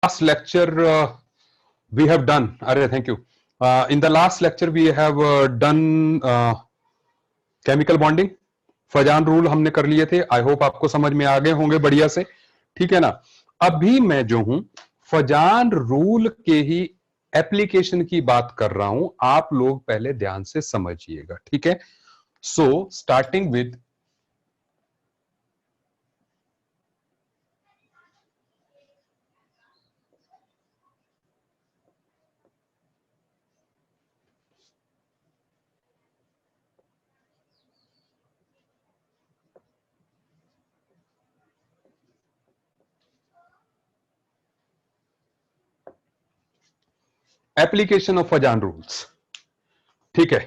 last lecture we have done, thank you. In the last lecture we have done chemical bonding. Fajans rule हमने कर लिए थे. I hope आपको समझ में आ गए होंगे बढ़िया से. ठीक है ना. अभी मैं जो हूं फजान रूल के ही एप्लीकेशन की बात कर रहा हूं. आप लोग पहले ध्यान से समझिएगा. ठीक है. So starting with application of Fajans rules. ठीक है.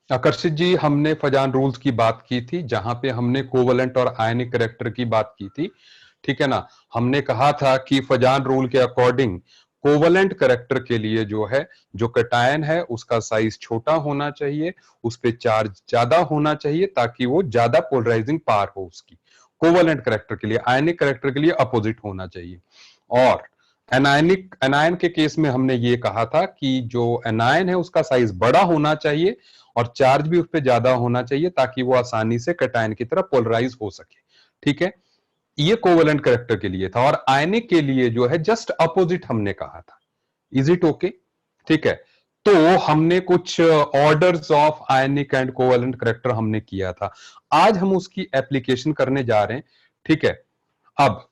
आकर्षित जी, हमने फजान रूल्स की बात की थी जहां पे हमने कोवलेंट और आयनिक करैक्टर की बात की थी. ठीक है ना. हमने कहा था कि फजान रूल के अकॉर्डिंग कोवलेंट करैक्टर के लिए जो है, जो कैटायन है उसका साइज छोटा होना चाहिए, उस पे चार्ज ज्यादा होना चाहिए ताकि वो ज्यादा पोलराइजिंग पावर हो उसकी. कोवलेंट करैक्टर के लिए, आयनिक करैक्टर के लिए अपोजिट होना चाहिए. और एनायन के केस में हमने ये कहा था कि जो एनायन है उसका साइज बड़ा होना चाहिए और चार्ज भी उस पर ज्यादा होना चाहिए ताकि वो आसानी से कैटायन की तरह पोलराइज हो सके. ठीक है. ये कोवेलेंट करैक्टर के लिए था. और आयनिक के लिए जो है जस्ट अपोजिट हमने कहा था. Is it okay? ठीक है. तो हमने कुछ orders of ionic and covalent character हमने किया था. आज हम उसकी एप्लीकेशन करने जा रहे हैं. ठीक है. अब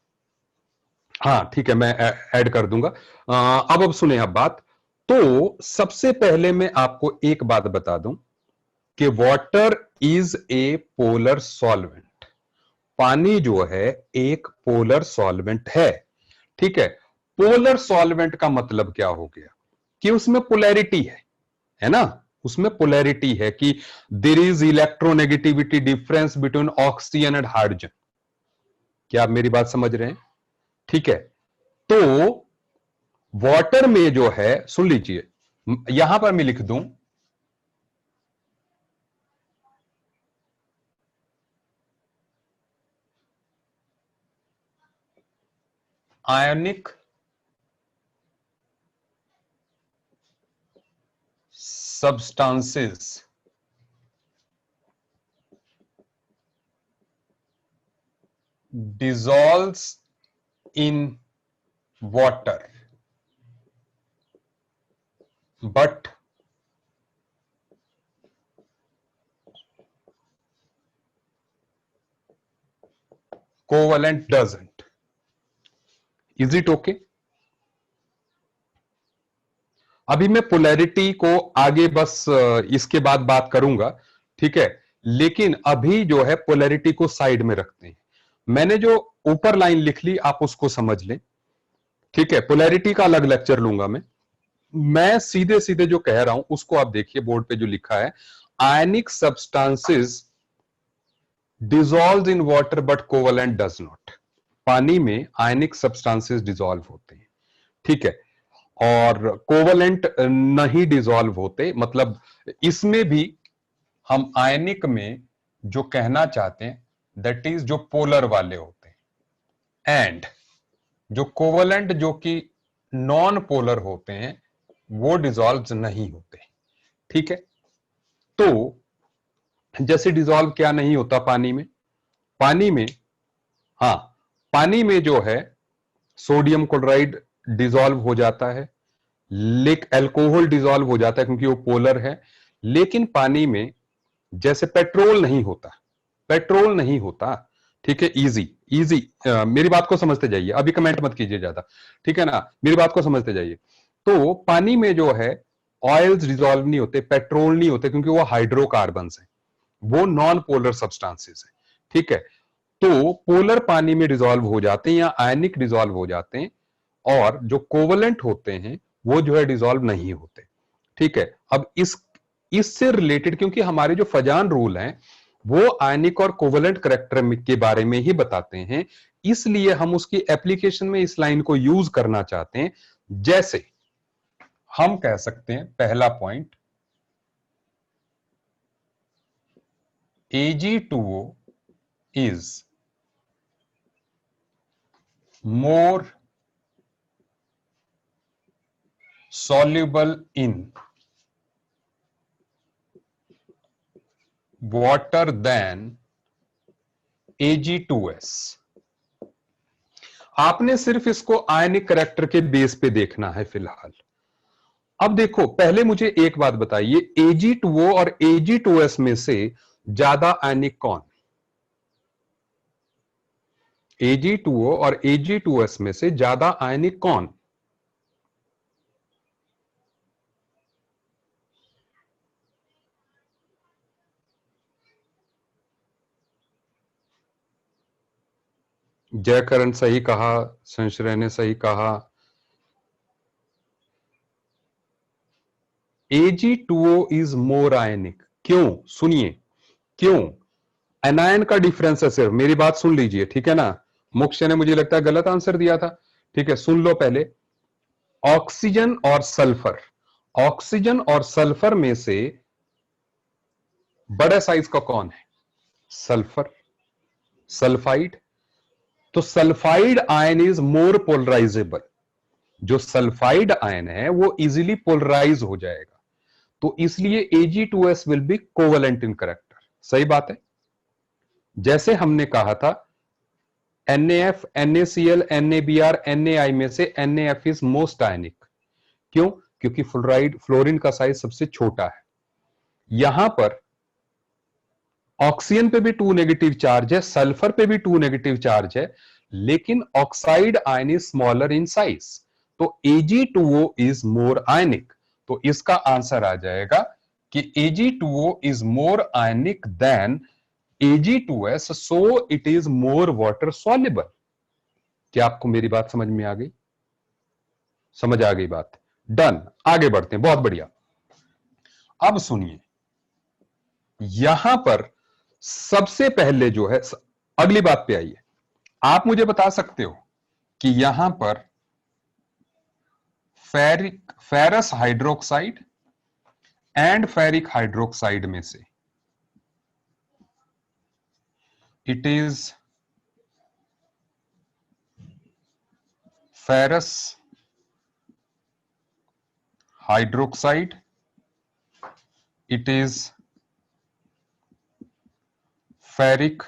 हाँ ठीक है, मैं ऐड कर दूंगा. अब सुने आप बात. तो सबसे पहले मैं आपको एक बात बता दूं कि water is a polar solvent. पानी जो है एक पोलर सॉल्वेंट है. ठीक है. पोलर सॉल्वेंट का मतलब क्या हो गया कि उसमें पोलैरिटी है ना. उसमें पोलैरिटी है कि there is electronegativity difference between oxygen and hydrogen. क्या आप मेरी बात समझ रहे हैं? ठीक है. तो वाटर में जो है, सुन लीजिए, यहां पर मैं लिख दूं आयनिक substances dissolves in water but covalent doesn't. Is it okay? अभी मैं पोलैरिटी को आगे बस इसके बाद बात करूंगा. ठीक है. लेकिन अभी जो है पोलैरिटी को साइड में रखते हैं. मैंने जो ऊपर लाइन लिख ली आप उसको समझ लें. ठीक है. पोलैरिटी का अलग लेक्चर लूंगा मैं सीधे सीधे जो कह रहा हूं उसको आप देखिए. बोर्ड पे जो लिखा है, ionic substances dissolve in water but covalent does not. पानी में आयनिक सब्सटेंसेस डिसॉल्व होते हैं. ठीक है. और कोवेलेंट नहीं डिसॉल्व होते. मतलब इसमें भी हम आयनिक में जो कहना चाहते हैं दैट इज जो पोलर वाले होते हैं, एंड जो कोवेलेंट जो कि नॉन पोलर होते हैं वो डिसॉल्व नहीं होते. ठीक है. तो जैसे डिसॉल्व क्या नहीं होता पानी में? पानी में, हाँ, पानी में जो है सोडियम क्लोराइड डिसॉल्व हो जाता है, अल्कोहल डिसॉल्व हो जाता है क्योंकि वो पोलर है. लेकिन पानी में जैसे पेट्रोल नहीं होता, पेट्रोल नहीं होता. ठीक है. इजी इजी मेरी बात को समझते जाइए. अभी कमेंट मत कीजिए ज्यादा. ठीक है ना. मेरी बात को समझते जाइए. तो पानी में जो है ऑयल्स डिसॉल्व नहीं होते, पेट्रोल नहीं होते क्योंकि वो हाइड्रोकार्बन है, वो नॉन पोलर सब्सटेंसेस है. ठीक है. तो पोलर पानी में डिसॉल्व हो जाते हैं या आयनिक डिसॉल्व हो जाते हैं, और जो कोवेलेंट होते हैं वो जो है डिसॉल्व नहीं होते. ठीक है. अब इससे रिलेटेड, क्योंकि हमारे जो फजान रूल हैं वो आयनिक और कोवेलेंट करैक्टर के बारे में ही बताते हैं, इसलिए हम उसकी एप्लीकेशन में इस लाइन को यूज करना चाहते हैं. जैसे हम कह सकते हैं पहला point, Ag2O is more soluble in water than Ag2S। आपने सिर्फ इसको आयनिक करैक्टर के बेस पे देखना है फिलहाल। अब देखो, पहले मुझे एक बात बताइए, Ag2O और Ag2S में से ज्यादा आयनिक कौन? Ag2O और Ag2S में से ज्यादा आयनिक कौन? जयकरण सही कहा, संश्रय ने सही कहा। Ag2O इज मोर आयनिक। क्यों? सुनिए क्यों। एनायन का डिफरेंस है सिर्फ, मेरी बात सुन लीजिए, ठीक है ना। मोक्ष ने मुझे लगता है गलत आंसर दिया था, ठीक है, सुन लो पहले। ऑक्सीजन और सल्फर, ऑक्सीजन और सल्फर में से बड़े साइज का कौन है? Sulphur, sulphide. तो sulphide ion is more polarisable. जो सल्फाइड आयन है वो इजीली पोलराइज हो जाएगा, तो इसलिए Ag2S will be covalent in character. सही बात है। जैसे हमने कहा था NaF, NaCl, NaBr, NaI में से NaF इज मोस्ट आयनिक। क्यों? क्योंकि फ्लोरीन का साइज सबसे छोटा है। यहां पर ऑक्सीजन पे भी 2 नेगेटिव चार्ज है, सल्फर पे भी 2 नेगेटिव चार्ज है, लेकिन oxide ion is smaller in size, तो Ag2O इज मोर आयनिक। तो इसका आंसर आ जाएगा कि Ag2O is more ionic than Ag2S, so it is more water soluble. क्या आपको मेरी बात समझ में आ गई? समझ आ गई बात? डन, आगे बढ़ते हैं, बहुत बढ़िया। अब सुनिए, यहां पर सबसे पहले जो है, अगली बात पे आइए। आप मुझे बता सकते हो कि यहां पर ferrous hydroxide and ferric hydroxide में से it is ferrous hydroxide, it is ferric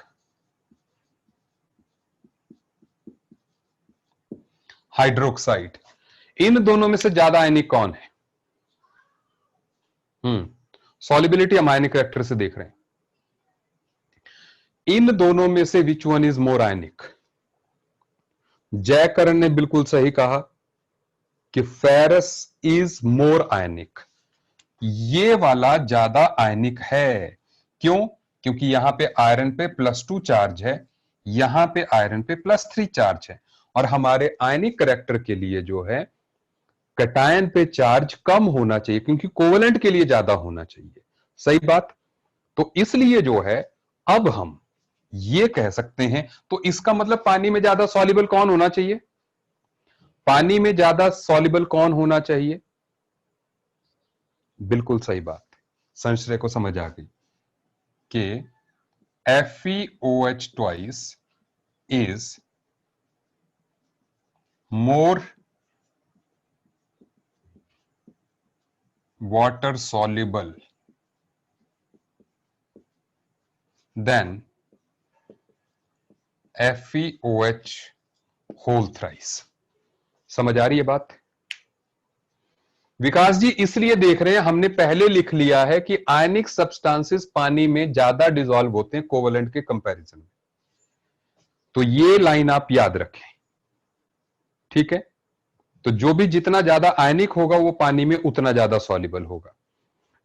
hydroxide. इन दोनों में से ज्यादा आयनिक कौन है? सॉल्युबिलिटी हम आयनिक करैक्टर से देख रहे हैं। इन दोनों में से विच वन इज मोर आयनिक? जयकरण ने बिल्कुल सही कहा कि फेरस इज मोर आयनिक। ये वाला ज्यादा आयनिक है। क्यों? क्योंकि यहां पे आयरन पे +2 चार्ज है, यहां पे आयरन पे +3 चार्ज है, और हमारे आयनिक करैक्टर के लिए जो है कटायन पे चार्ज कम होना चाहिए, क्योंकि कोवेलेंट के लिए ज्यादा होना चाहिए। सही बात। तो इसलिए जो है अब हम ये कह सकते हैं, तो इसका मतलब पानी में ज्यादा सॉल्युबल कौन होना चाहिए? पानी में ज्यादा सॉल्युबल कौन होना चाहिए? बिल्कुल सही बात, संश्रय को समझ आ गई कि FeOH twice is more water soluble than FeOH whole thrice। समझ आ रही है बात? विकास जी इसलिए देख रहे हैं, हमने पहले लिख लिया है कि आयनिक सब्सटेंसेस पानी में ज्यादा डिसॉल्व होते हैं कोवेलेंट के कंपैरिजन में, तो ये लाइन आप याद रखें, ठीक है। तो जो भी जितना ज्यादा आयनिक होगा वो पानी में उतना ज्यादा सॉल्युबल होगा,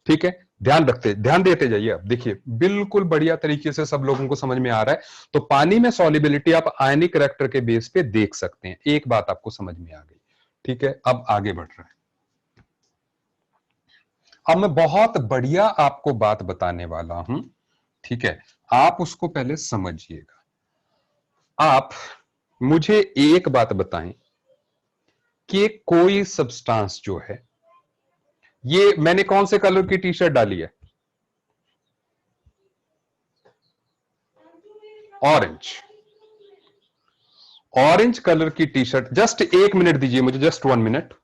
ठीक है। ध्यान देते जाइए। अब देखिए, बिल्कुल बढ़िया तरीके से सब लोगों को समझ में आ रहा है। तो पानी में सॉल्युबिलिटी आप आयनिक करैक्टर के बेस पे देख सकते हैं। एक बात आपको समझ में आ गई, ठीक है। अब आगे बढ़ रहे हैं। अब मैं बहुत बढ़िया आपको बात बताने वाला हूं, ठीक है। आप उसको पहले समझिएगा। आप मुझे एक बात बताएं कि कोई सब्सटेंस जो है, ये मैंने कौन से कलर की टी शर्ट डाली है? ऑरेंज। ऑरेंज कलर की टी शर्ट, जस्ट 1 मिनट दीजिए मुझे, जस्ट 1 मिनट।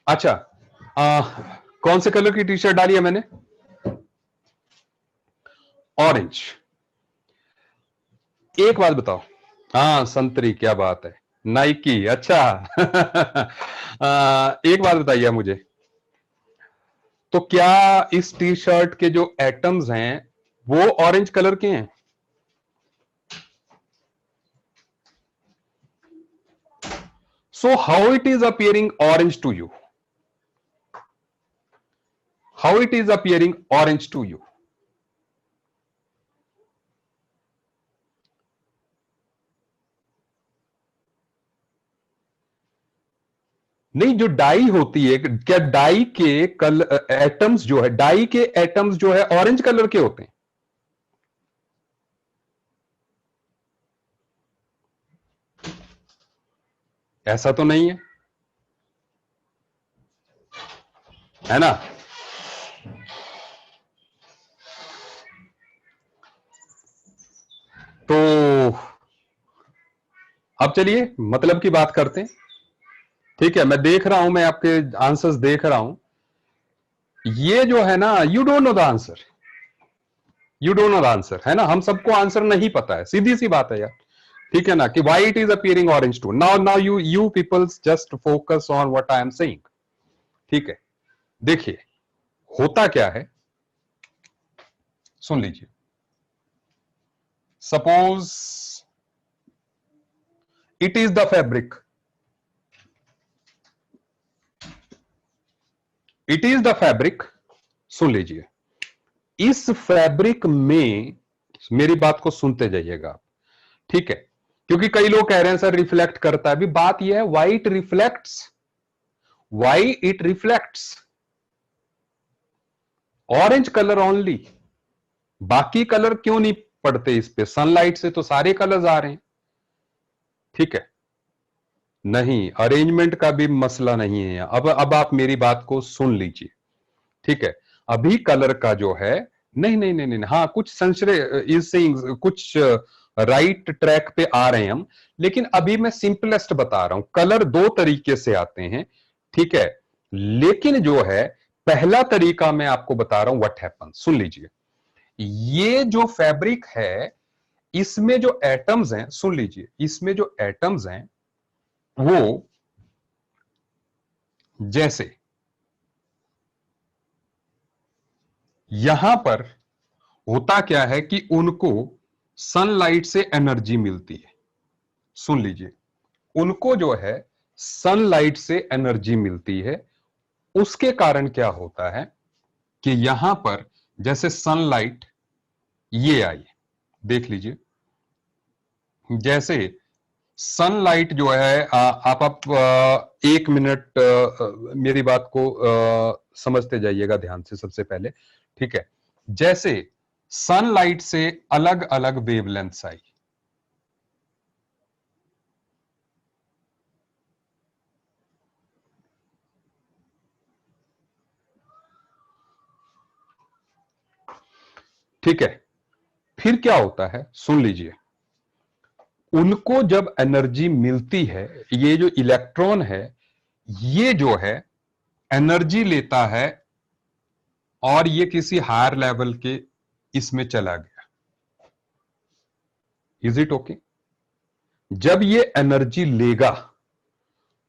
अच्छा, आ, कौन से कलर की टी शर्ट डाली है मैंने? ऑरेंज। एक बात बताओ। हाँ, संतरी, क्या बात है। नाइकी, अच्छा। एक बात बताइए मुझे, तो क्या इस टी शर्ट के जो एटम्स हैं वो ऑरेंज कलर के हैं? So how it is appearing orange to you? How it is appearing orange to you? नहीं, जो डाई होती है, क्या डाई के कल एटम्स जो है, डाई के एटम्स जो है ऑरेंज कलर के होते हैं? ऐसा तो नहीं है ना? तो अब चलिए मतलब की बात करते हैं। ठीक है, मैं देख रहा हूं, मैं आपके आंसर्स देख रहा हूं। ये जो है ना, you don't know the answer, you don't know the answer, है ना? हम सबको आंसर नहीं पता है, सीधी सी बात है यार। ठीक है ना, कि why it is appearing orange to now, you peoples just focus on what I am saying. ठीक है, देखिए होता क्या है, सुन लीजिए। Suppose it is the fabric, it is the fabric, सुन लीजिए। इस फैब्रिक में, मेरी बात को सुनते जाइएगा आप, ठीक है? क्योंकि कई लोग कह रहे हैं सर रिफ्लेक्ट करता है, अभी बात यह है why it reflects, why it reflects orange colour only, बाकी कलर क्यों नहीं पड़ते इस पे? सनलाइट से तो सारे कलर्स आ रहे हैं। ठीक है, नहीं, अरेंजमेंट का भी मसला नहीं है। अब आप मेरी बात को सुन लीजिए। ठीक है, अभी कलर का जो है, नहीं नहीं नहीं नहीं, हाँ कुछ संशय इससे कुछ राइट ट्रैक पे आ रहे हैं हम, लेकिन अभी मैं सिंपलेस्ट बता रहा हूं, कलर दो तरीके से आते हैं। ठीक है, लेकिन जो है पहला तरीका मैं आपको बता रहा हूं व्हाट हैपन, सुन लीजिए। ये जो फैब्रिक है, इसमें जो एटम्स हैं, सुन लीजिए, इसमें जो एटम्स हैं वो जैसे यहां पर होता क्या है कि उनको सनलाइट से एनर्जी मिलती है। सुन लीजिए, उनको जो है सनलाइट से एनर्जी मिलती है। उसके कारण क्या होता है कि यहां पर जैसे सनलाइट ये आई, देख लीजिए, जैसे सनलाइट जो है, आप 1 मिनट मेरी बात को समझते जाइएगा ध्यान से सबसे पहले। ठीक है, जैसे सनलाइट से अलग अलग वेवलेंथ्स आई, ठीक है, फिर क्या होता है सुन लीजिए, उनको जब एनर्जी मिलती है, ये जो इलेक्ट्रॉन है ये जो है एनर्जी लेता है और ये किसी हायर लेवल के इसमें चला गया। Is it okay? जब ये एनर्जी लेगा,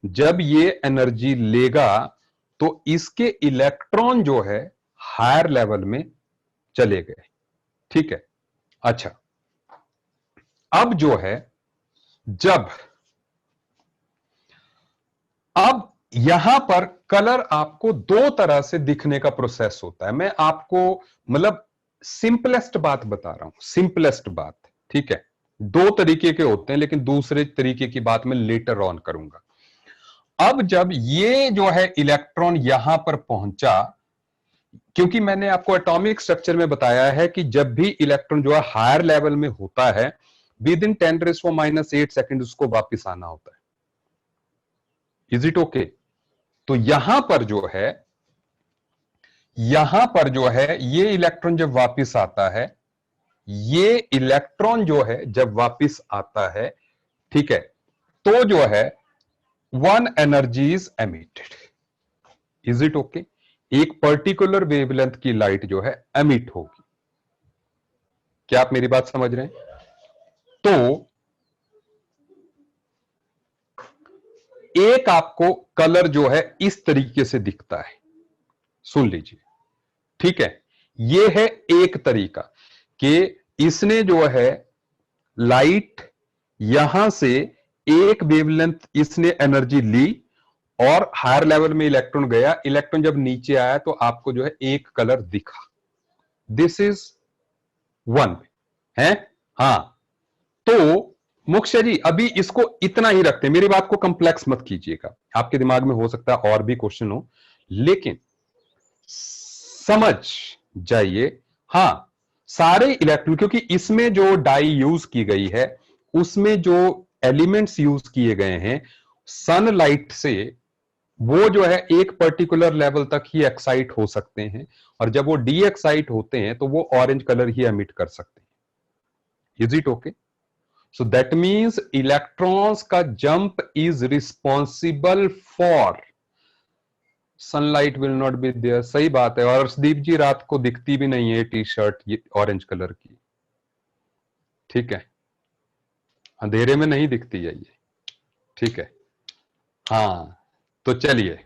जब ये एनर्जी लेगा तो इसके इलेक्ट्रॉन जो है हायर लेवल में चले गए। ठीक है, अच्छा, अब जो है, जब अब यहां पर कलर आपको दो तरह से दिखने का प्रोसेस होता है। मैं आपको मतलब सिंपलेस्ट बात बता रहा हूं, सिंपलेस्ट बात, ठीक है। दो तरीके के होते हैं, लेकिन दूसरे तरीके की बात मैं लेटर ऑन करूंगा। अब जब ये जो है इलेक्ट्रॉन यहां पर पहुंचा, क्योंकि मैंने आपको एटॉमिक स्ट्रक्चर में बताया है कि जब भी इलेक्ट्रॉन जो है हायर लेवल में होता है, विद इन 10⁻⁸ सेकेंड उसको वापिस आना होता है। Is it okay? तो यहां पर जो है, यहां पर जो है ये इलेक्ट्रॉन जब वापिस आता है, ये इलेक्ट्रॉन जो है जब वापिस आता है, ठीक है, तो जो है one energy is emitted. Is it okay? एक पर्टिकुलर वेवलेंथ की लाइट जो है एमिट होगी। क्या आप मेरी बात समझ रहे हैं? तो एक आपको कलर जो है इस तरीके से दिखता है, सुन लीजिए, ठीक है। यह है एक तरीका कि इसने जो है लाइट यहां से एक वेवलेंथ इसने एनर्जी ली और हायर लेवल में इलेक्ट्रॉन गया, इलेक्ट्रॉन जब नीचे आया तो आपको जो है एक कलर दिखा। दिस इज वन है। हां, तो मुख्य जी अभी इसको इतना ही रखते हैं, मेरी बात को कंप्लेक्स मत कीजिएगा, आपके दिमाग में हो सकता है और भी क्वेश्चन हो, लेकिन समझ जाइए। हां, सारे इलेक्ट्रॉन, क्योंकि इसमें जो डाई यूज की गई है, उसमें जो एलिमेंट्स यूज किए गए हैं सनलाइट से, वो जो है एक पर्टिकुलर लेवल तक ही एक्साइट हो सकते हैं, और जब वो डी एक्साइट होते हैं तो वो ऑरेंज कलर ही एमिट कर सकते हैं। Is it okay? So that means electrons का jump is responsible for sunlight will not be there. सही बात है, और अर्शदीप जी रात को दिखती भी नहीं है टी शर्ट ये ऑरेंज कलर की, ठीक है, अंधेरे में नहीं दिखती है ये, ठीक है। हां, तो चलिए,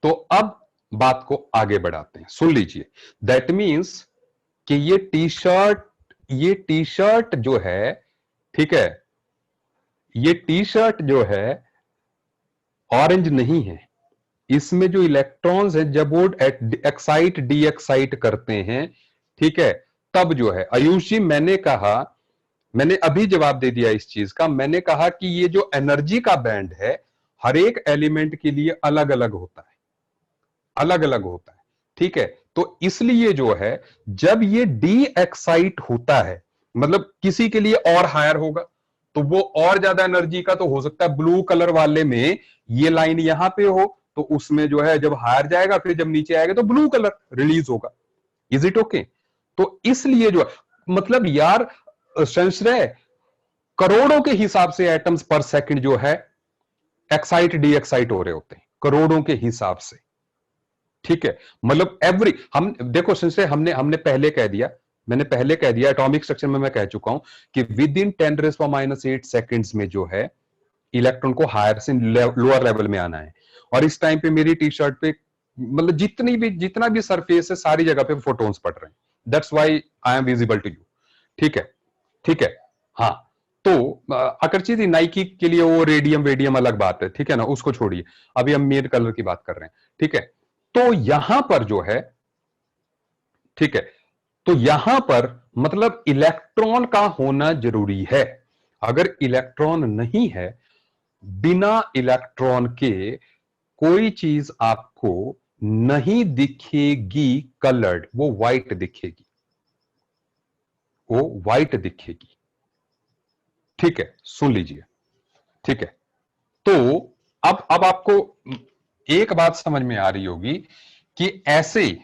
तो अब बात को आगे बढ़ाते हैं, सुन लीजिए। दैट मीन्स कि ये टी शर्ट जो है, ठीक है, ये टी शर्ट जो है ऑरेंज नहीं है। इसमें जो इलेक्ट्रॉन्स हैं जब वो एक्साइट डी एक्साइट करते हैं, ठीक है, तब जो है, आयुष जी मैंने कहा, मैंने अभी जवाब दे दिया इस चीज का, मैंने कहा कि ये जो एनर्जी का बैंड है हर एक एलिमेंट के लिए अलग अलग होता है, अलग अलग होता है, ठीक है। तो इसलिए जो है जब ये डी एक्साइट होता है, मतलब किसी के लिए और हायर होगा तो वो और ज्यादा एनर्जी का, तो हो सकता है ब्लू कलर वाले में ये लाइन यहां पे हो, तो उसमें जो है जब हायर जाएगा फिर जब नीचे आएगा तो ब्लू कलर रिलीज होगा। Is it okay? तो इसलिए जो मतलब यार संश्रय करोड़ों के हिसाब से एटम्स पर सेकंड जो है एक्साइट डी एक्साइट हो रहे होते हैं, करोड़ों के हिसाब से, ठीक है। मतलब एवरी, हम देखो संश्रय, हमने हमने पहले कह दिया, मैंने पहले कह दिया, एटॉमिक स्ट्रक्चर में मैं कह चुका हूं कि विद इन 10⁻⁸ सेकेंड्स में जो है इलेक्ट्रॉन को हायर से लोअर लेवल में आना है। और इस टाइम पे मेरी टी शर्ट पे मतलब जितना भी सरफेस है सारी जगह पे फोटोन्स पड़ रहे हैं, that's why I am visible to you, ठीक है, ठीक है। हाँ, तो आकर्षि थी नाइकी के लिए वो रेडियम वेडियम अलग बात है, ठीक है ना, उसको छोड़िए, अभी हम मेड कलर की बात कर रहे हैं, ठीक है। तो यहां पर जो है, ठीक है, तो यहां पर मतलब इलेक्ट्रॉन का होना जरूरी है। अगर इलेक्ट्रॉन नहीं है, बिना इलेक्ट्रॉन के कोई चीज आपको नहीं दिखेगी कलर्ड, वो व्हाइट दिखेगी, वो व्हाइट दिखेगी, ठीक है, सुन लीजिए, ठीक है। तो अब आपको एक बात समझ में आ रही होगी कि ऐसे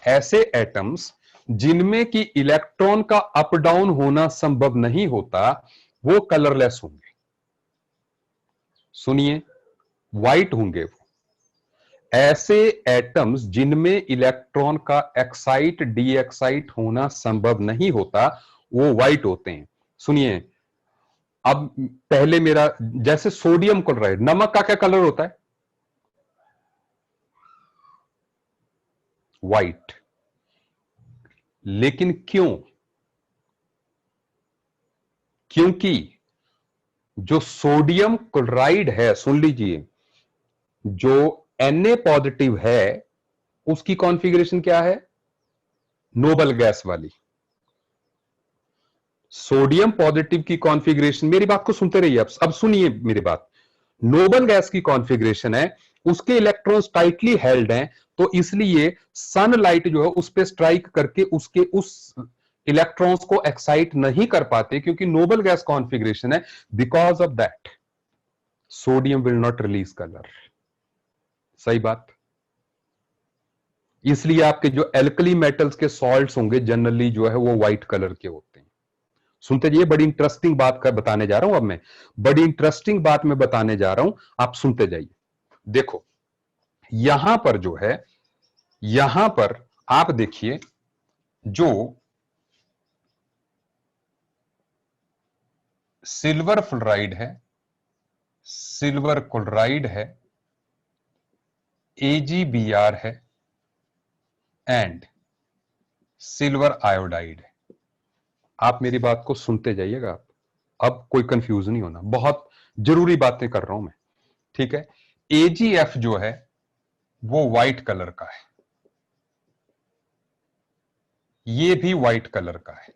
ऐसे एटम्स जिनमें कि इलेक्ट्रॉन का अप डाउन होना संभव नहीं होता, वो कलरलेस होंगे। सुनिए, व्हाइट होंगे वो। ऐसे एटम्स जिनमें इलेक्ट्रॉन का एक्साइट डी एक्साइट होना संभव नहीं होता, वो व्हाइट होते हैं। सुनिए, अब पहले मेरा, जैसे सोडियम क्लोराइड, नमक का क्या कलर होता है? व्हाइट। लेकिन क्यों? क्योंकि जो सोडियम क्लोराइड है, सुन लीजिए, जो Na पॉजिटिव है उसकी कॉन्फ़िगरेशन क्या है? नोबल गैस वाली। सोडियम पॉजिटिव की कॉन्फ़िगरेशन, मेरी बात को सुनते रहिए, अब सुनिए मेरी बात। नोबल गैस की कॉन्फ़िगरेशन है, उसके इलेक्ट्रॉन्स टाइटली हेल्ड हैं, तो इसलिए सनलाइट जो है उस पर स्ट्राइक करके उसके उस इलेक्ट्रॉन्स को एक्साइट नहीं कर पाते, क्योंकि नोबल गैस कॉन्फ़िगरेशन है। Because of that sodium will not release colour. सही बात। इसलिए आपके जो एल्कली मेटल्स के सॉल्ट्स होंगे जनरली जो है वो व्हाइट कलर के होते हैं। सुनते जाइए, बड़ी इंटरेस्टिंग बात का बताने जा रहा हूं। अब मैं बड़ी इंटरेस्टिंग बात मैं बताने जा रहा हूं, आप सुनते जाइए। देखो यहां पर जो है, यहां पर आप देखिए, जो सिल्वर फ्लोराइड है, सिल्वर क्लोराइड है, AgBr है एंड सिल्वर आयोडाइड है। आप मेरी बात को सुनते जाइएगा, अब कोई कंफ्यूज नहीं होना, बहुत जरूरी बातें कर रहा हूं मैं, ठीक है। AgF जो है वो व्हाइट कलर का है, ये भी व्हाइट कलर का है,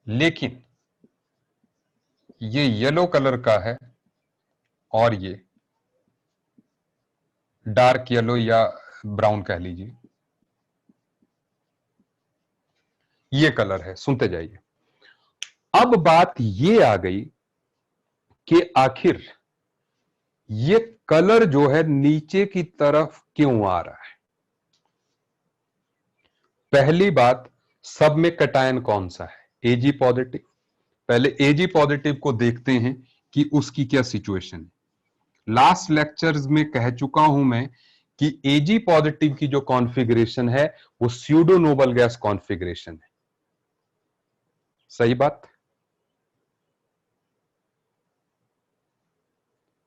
लेकिन ये येलो कलर का है और ये डार्क येलो या ब्राउन कह लीजिए, ये कलर है। सुनते जाइए। अब बात ये आ गई कि आखिर ये कलर जो है नीचे की तरफ क्यों आ रहा है। पहली बात, सब में कैटायन कौन सा है? Ag positive. पहले Ag पॉजिटिव को देखते हैं कि उसकी क्या सिचुएशन है। लास्ट लेक्चर्स में कह चुका हूं मैं कि Ag पॉजिटिव की जो कॉन्फ़िगरेशन है वो स्यूडो नोबल गैस कॉन्फ़िगरेशन है। सही बात,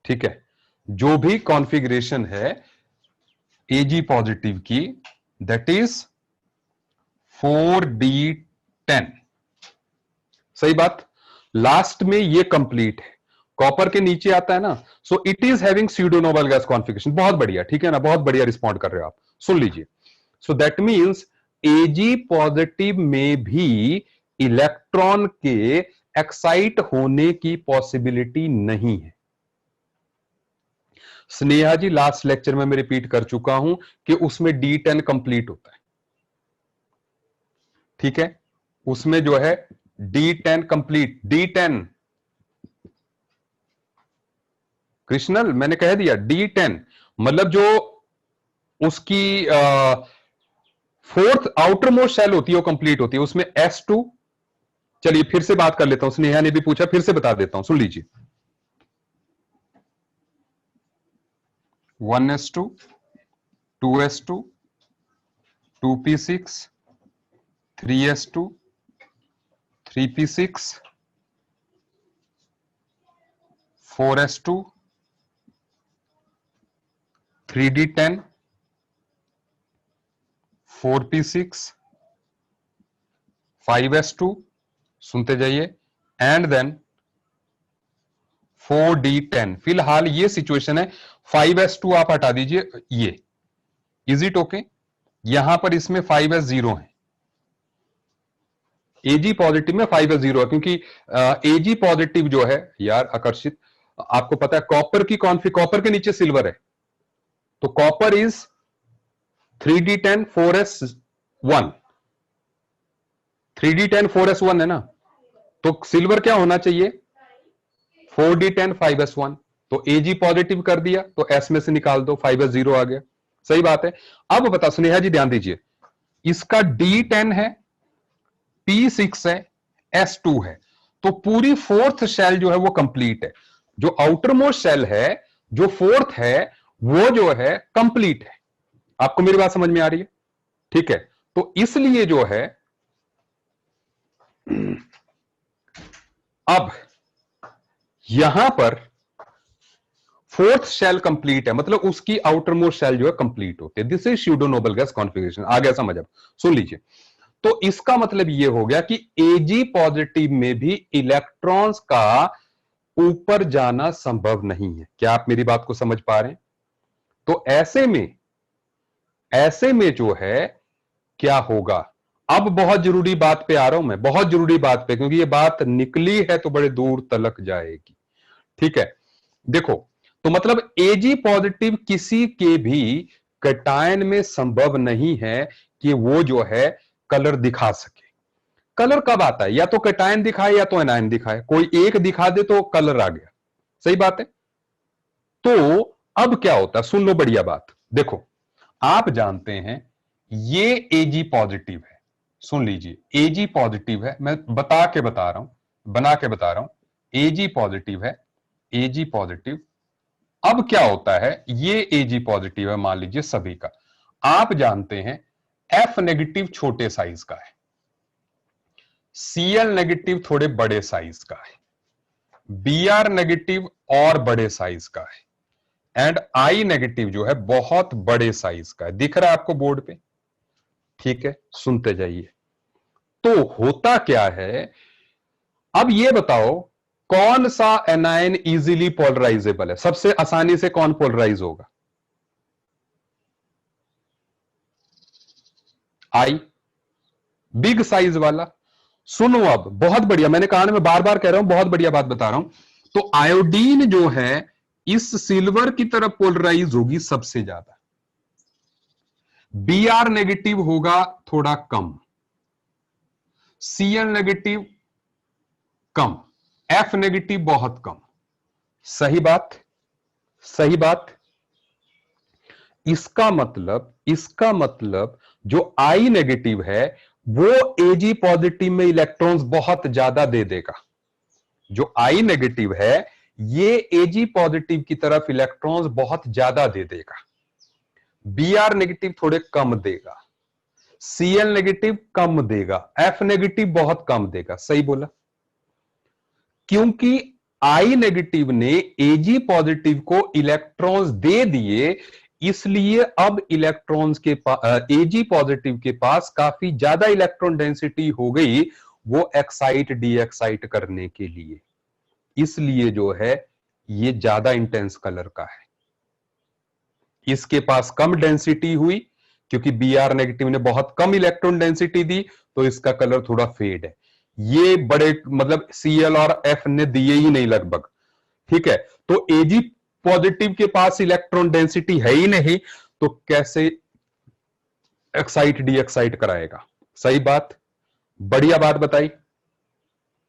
ठीक है। जो भी कॉन्फ़िगरेशन है Ag पॉजिटिव की, दैट इज 4d10। सही बात। लास्ट में ये कंप्लीट है, कॉपर के नीचे आता है ना, सो it is having pseudo noble gas configuration. बहुत बढ़िया, ठीक है ना, बहुत बढ़िया रिस्पॉन्ड कर रहे हो आप। सुन लीजिए। So that means Ag positive में भी इलेक्ट्रॉन के एक्साइट होने की पॉसिबिलिटी नहीं है। स्नेहा जी, लास्ट लेक्चर में मैं रिपीट कर चुका हूं कि उसमें D10 कंप्लीट होता है, ठीक है। उसमें जो है D10 कंप्लीट, D10 कृष्णल मैंने कह दिया, D10 मतलब जो उसकी फोर्थ आउटर मोस्ट शेल होती है वो कंप्लीट होती है, उसमें S2। चलिए फिर से बात कर लेता हूं, स्नेहा ने भी पूछा, फिर से बता देता हूं, सुन लीजिए। 1s2, 2s2, 2p6, 3s2, 3p6, 4s2, 3d10, 4p6, 5s2, सुनते जाइए, एंड देन 4d10। फिलहाल ये सिचुएशन है। 5s2 आप हटा दीजिए, ये इज इट ओके। यहां पर इसमें 5s0 है, Ag पॉजिटिव में 5s0 है, क्योंकि Ag पॉजिटिव जो है यार आकर्षित, आपको पता है कॉपर की कॉन्फिग, कॉपर के नीचे सिल्वर है, तो copper is 3d10 4s1, 3d10 4s1 है ना, तो सिल्वर क्या होना चाहिए? 4d10 5s1। तो Ag पॉजिटिव कर दिया तो S में से निकाल दो, 5s0 आ गया। सही बात है। अब बता स्नेहा जी, ध्यान दीजिए, इसका D10 है, P6 है, S2 है, तो पूरी फोर्थ शेल जो है वो कंप्लीट है। जो आउटर मोस्ट शेल है, जो फोर्थ है, वो जो है कंप्लीट है। आपको मेरी बात समझ में आ रही है? ठीक है। तो इसलिए जो है अब यहां पर फोर्थ शेल कंप्लीट है, मतलब उसकी आउटर मोस्ट शेल जो है कंप्लीट होती है। This is pseudo noble gas configuration. आ गया समझ? अब सुन लीजिए। तो इसका मतलब यह हो गया कि Ag पॉजिटिव में भी इलेक्ट्रॉन्स का ऊपर जाना संभव नहीं है। क्या आप मेरी बात को समझ पा रहे हैं? तो ऐसे में जो है क्या होगा। अब बहुत जरूरी बात पे आ रहा हूं मैं, बहुत जरूरी बात पे, क्योंकि ये बात निकली है तो बड़े दूर तलक जाएगी। ठीक है, देखो, तो मतलब एजी पॉजिटिव किसी के भी कैटायन में संभव नहीं है कि वो जो है कलर दिखा सके। कलर कब आता है, या तो कैटायन दिखाए या तो एनायन दिखाए, कोई एक दिखा दे तो कलर आ गया। सही बात है। तो अब क्या होता है, सुन लो बढ़िया बात। देखो, आप जानते हैं ये एजी पॉजिटिव है, सुन लीजिए, एजी पॉजिटिव है, मैं बता के बता रहा हूं, बना के बता रहा हूं, एजी पॉजिटिव है, एजी पॉजिटिव। अब क्या होता है, ये एजी पॉजिटिव है मान लीजिए सभी का। आप जानते हैं एफ नेगेटिव छोटे साइज का है, सीएल नेगेटिव थोड़े बड़े साइज का है, बीआर नेगेटिव और बड़े साइज का है, एंड आई नेगेटिव जो है बहुत बड़े साइज का है। दिख रहा है आपको बोर्ड पे? ठीक है, सुनते जाइए। तो होता क्या है, अब ये बताओ कौन सा एनायन इजीली पोलराइजेबल है, सबसे आसानी से कौन पोलराइज होगा? आई, बिग साइज वाला। सुनो अब, बहुत बढ़िया, मैंने कहा ना, मैं बार बार कह रहा हूं, बहुत बढ़िया बात बता रहा हूं। तो आयोडीन जो है इस सिल्वर की तरफ पोलराइज होगी सबसे ज्यादा, बीआर नेगेटिव होगा थोड़ा कम, सीएल नेगेटिव कम, एफ नेगेटिव बहुत कम। सही बात, सही बात। इसका मतलब जो आई नेगेटिव है वो एजी पॉजिटिव में इलेक्ट्रॉन्स बहुत ज्यादा दे देगा। जो आई नेगेटिव है ये एजी पॉजिटिव की तरफ इलेक्ट्रॉन्स बहुत ज्यादा दे देगा, बीआर नेगेटिव थोड़े कम देगा, सीएल नेगेटिव कम देगा, एफ नेगेटिव बहुत कम देगा। सही बोला? क्योंकि आई नेगेटिव ने एजी पॉजिटिव को इलेक्ट्रॉन्स दे दिए, इसलिए अब इलेक्ट्रॉन्स के पास, एजी पॉजिटिव के पास काफी ज्यादा इलेक्ट्रॉन डेंसिटी हो गई वो एक्साइट डी एक्साइट करने के लिए। इसलिए जो है ये ज्यादा इंटेंस कलर का है। इसके पास कम डेंसिटी हुई क्योंकि बीआर नेगेटिव ने बहुत कम इलेक्ट्रॉन डेंसिटी दी, तो इसका कलर थोड़ा फेड है। ये बड़े मतलब सीएल और एफ ने दिए ही नहीं लगभग। ठीक है, तो एजी पॉजिटिव के पास इलेक्ट्रॉन डेंसिटी है ही नहीं, तो कैसे एक्साइट डी एक्साइट कराएगा? सही बात, बढ़िया बात बताई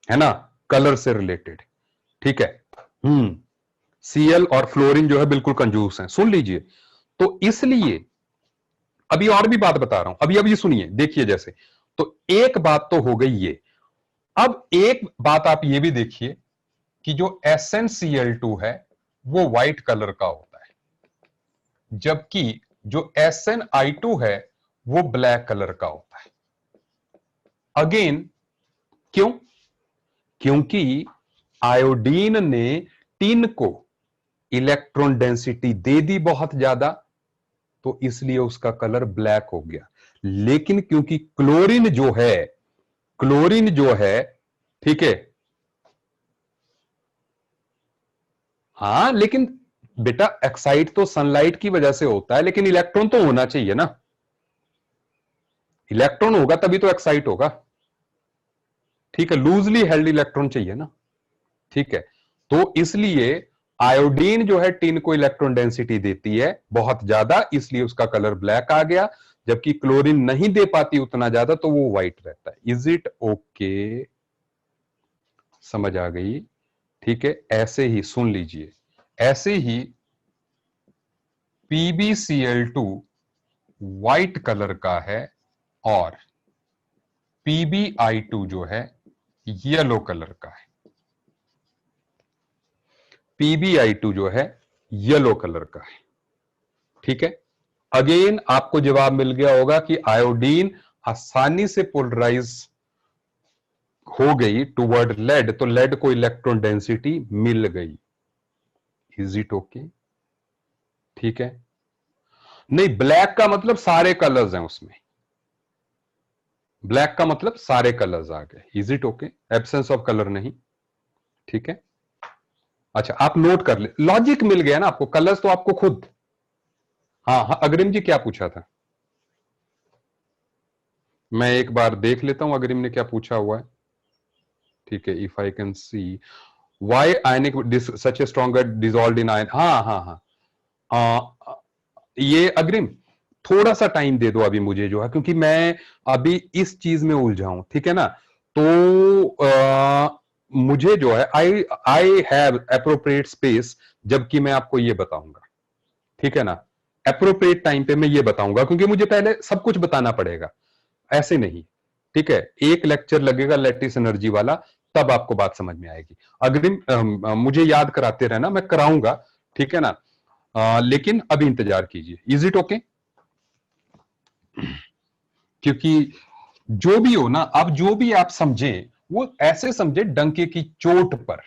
है ना, कलर से रिलेटेड। ठीक है। सीएल और फ्लोरीन जो है बिल्कुल कंजूस हैं, सुन लीजिए। तो इसलिए अभी और भी बात बता रहा हूं, अभी सुनिए, देखिए जैसे, तो एक बात तो हो गई ये। अब एक बात आप ये भी देखिए कि जो SnCl2 है वो व्हाइट कलर का होता है, जबकि जो SnI2 है वो ब्लैक कलर का होता है। अगेन क्यों? क्योंकि आयोडीन ने टिन को इलेक्ट्रॉन डेंसिटी दे दी बहुत ज्यादा, तो इसलिए उसका कलर ब्लैक हो गया। लेकिन क्योंकि क्लोरीन जो है, ठीक है, हां, लेकिन बेटा एक्साइट तो सनलाइट की वजह से होता है, लेकिन इलेक्ट्रॉन तो होना चाहिए ना, इलेक्ट्रॉन होगा तभी तो एक्साइट होगा। ठीक है, लूजली हेल्ड इलेक्ट्रॉन चाहिए ना। ठीक है, तो इसलिए आयोडीन जो है टिन को इलेक्ट्रॉन डेंसिटी देती है बहुत ज्यादा, इसलिए उसका कलर ब्लैक आ गया, जबकि क्लोरीन नहीं दे पाती उतना ज्यादा, तो वो व्हाइट रहता है। Is it okay? समझ आ गई? ठीक है, ऐसे ही सुन लीजिए, ऐसे ही PbCl2 व्हाइट कलर का है और PbI2 जो है येलो कलर का है। PbI2 जो है येलो कलर का है। ठीक है, अगेन आपको जवाब मिल गया होगा कि आयोडीन आसानी से पोलराइज हो गई टुवर्ड लेड, तो लेड को इलेक्ट्रॉन डेंसिटी मिल गई। Is it okay? ठीक है, नहीं, ब्लैक का मतलब सारे कलर्स हैं उसमें, ब्लैक का मतलब सारे कलर्स आ गए। Is it okay? Absence of colour नहीं। ठीक है, अच्छा आप नोट कर ले, लॉजिक मिल गया ना आपको, कलर्स तो आपको खुद। हाँ हाँ, अग्रिम जी क्या पूछा था? मैं एक बार देख लेता हूं अग्रिम ने क्या पूछा हुआ है। ठीक है, if I can see why ionic such a stronger dissolve in ion. हाँ हाँ हाँ, ये अग्रिम थोड़ा सा टाइम दे दो अभी मुझे जो है, क्योंकि मैं अभी इस चीज में उलझा हूं, ठीक है ना। तो मुझे जो है आई आई हैव अप्रोप्रिएट स्पेस, जबकि मैं आपको ये बताऊंगा, ठीक है ना। अप्रोप्रिएट टाइम पे मैं ये बताऊंगा, क्योंकि मुझे पहले सब कुछ बताना पड़ेगा, ऐसे नहीं। ठीक है, एक लेक्चर लगेगा लैटिस एनर्जी वाला, तब आपको बात समझ में आएगी। अग्रिम मुझे याद कराते रहना, मैं कराऊंगा, ठीक है ना। लेकिन अभी इंतजार कीजिए। Is it okay? क्योंकि जो भी हो ना, अब जो भी आप समझे वो ऐसे समझे डंके की चोट पर,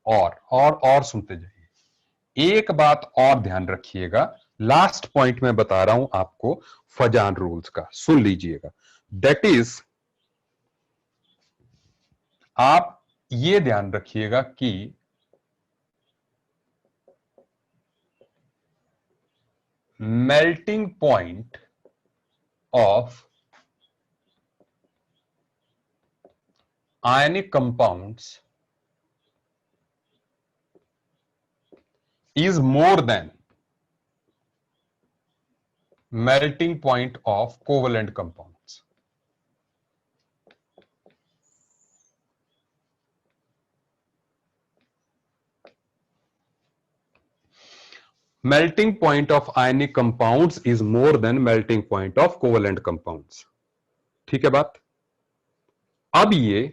और सुनते जाइए। एक बात और ध्यान रखिएगा, लास्ट पॉइंट में बता रहा हूं आपको फजान रूल्स का, सुन लीजिएगा। दैट इज, आप ये ध्यान रखिएगा कि melting point of ionic compounds is more than melting point of covalent compounds. Melting point of ionic compounds is more than melting point of covalent compounds. ठीक है बात? अब ये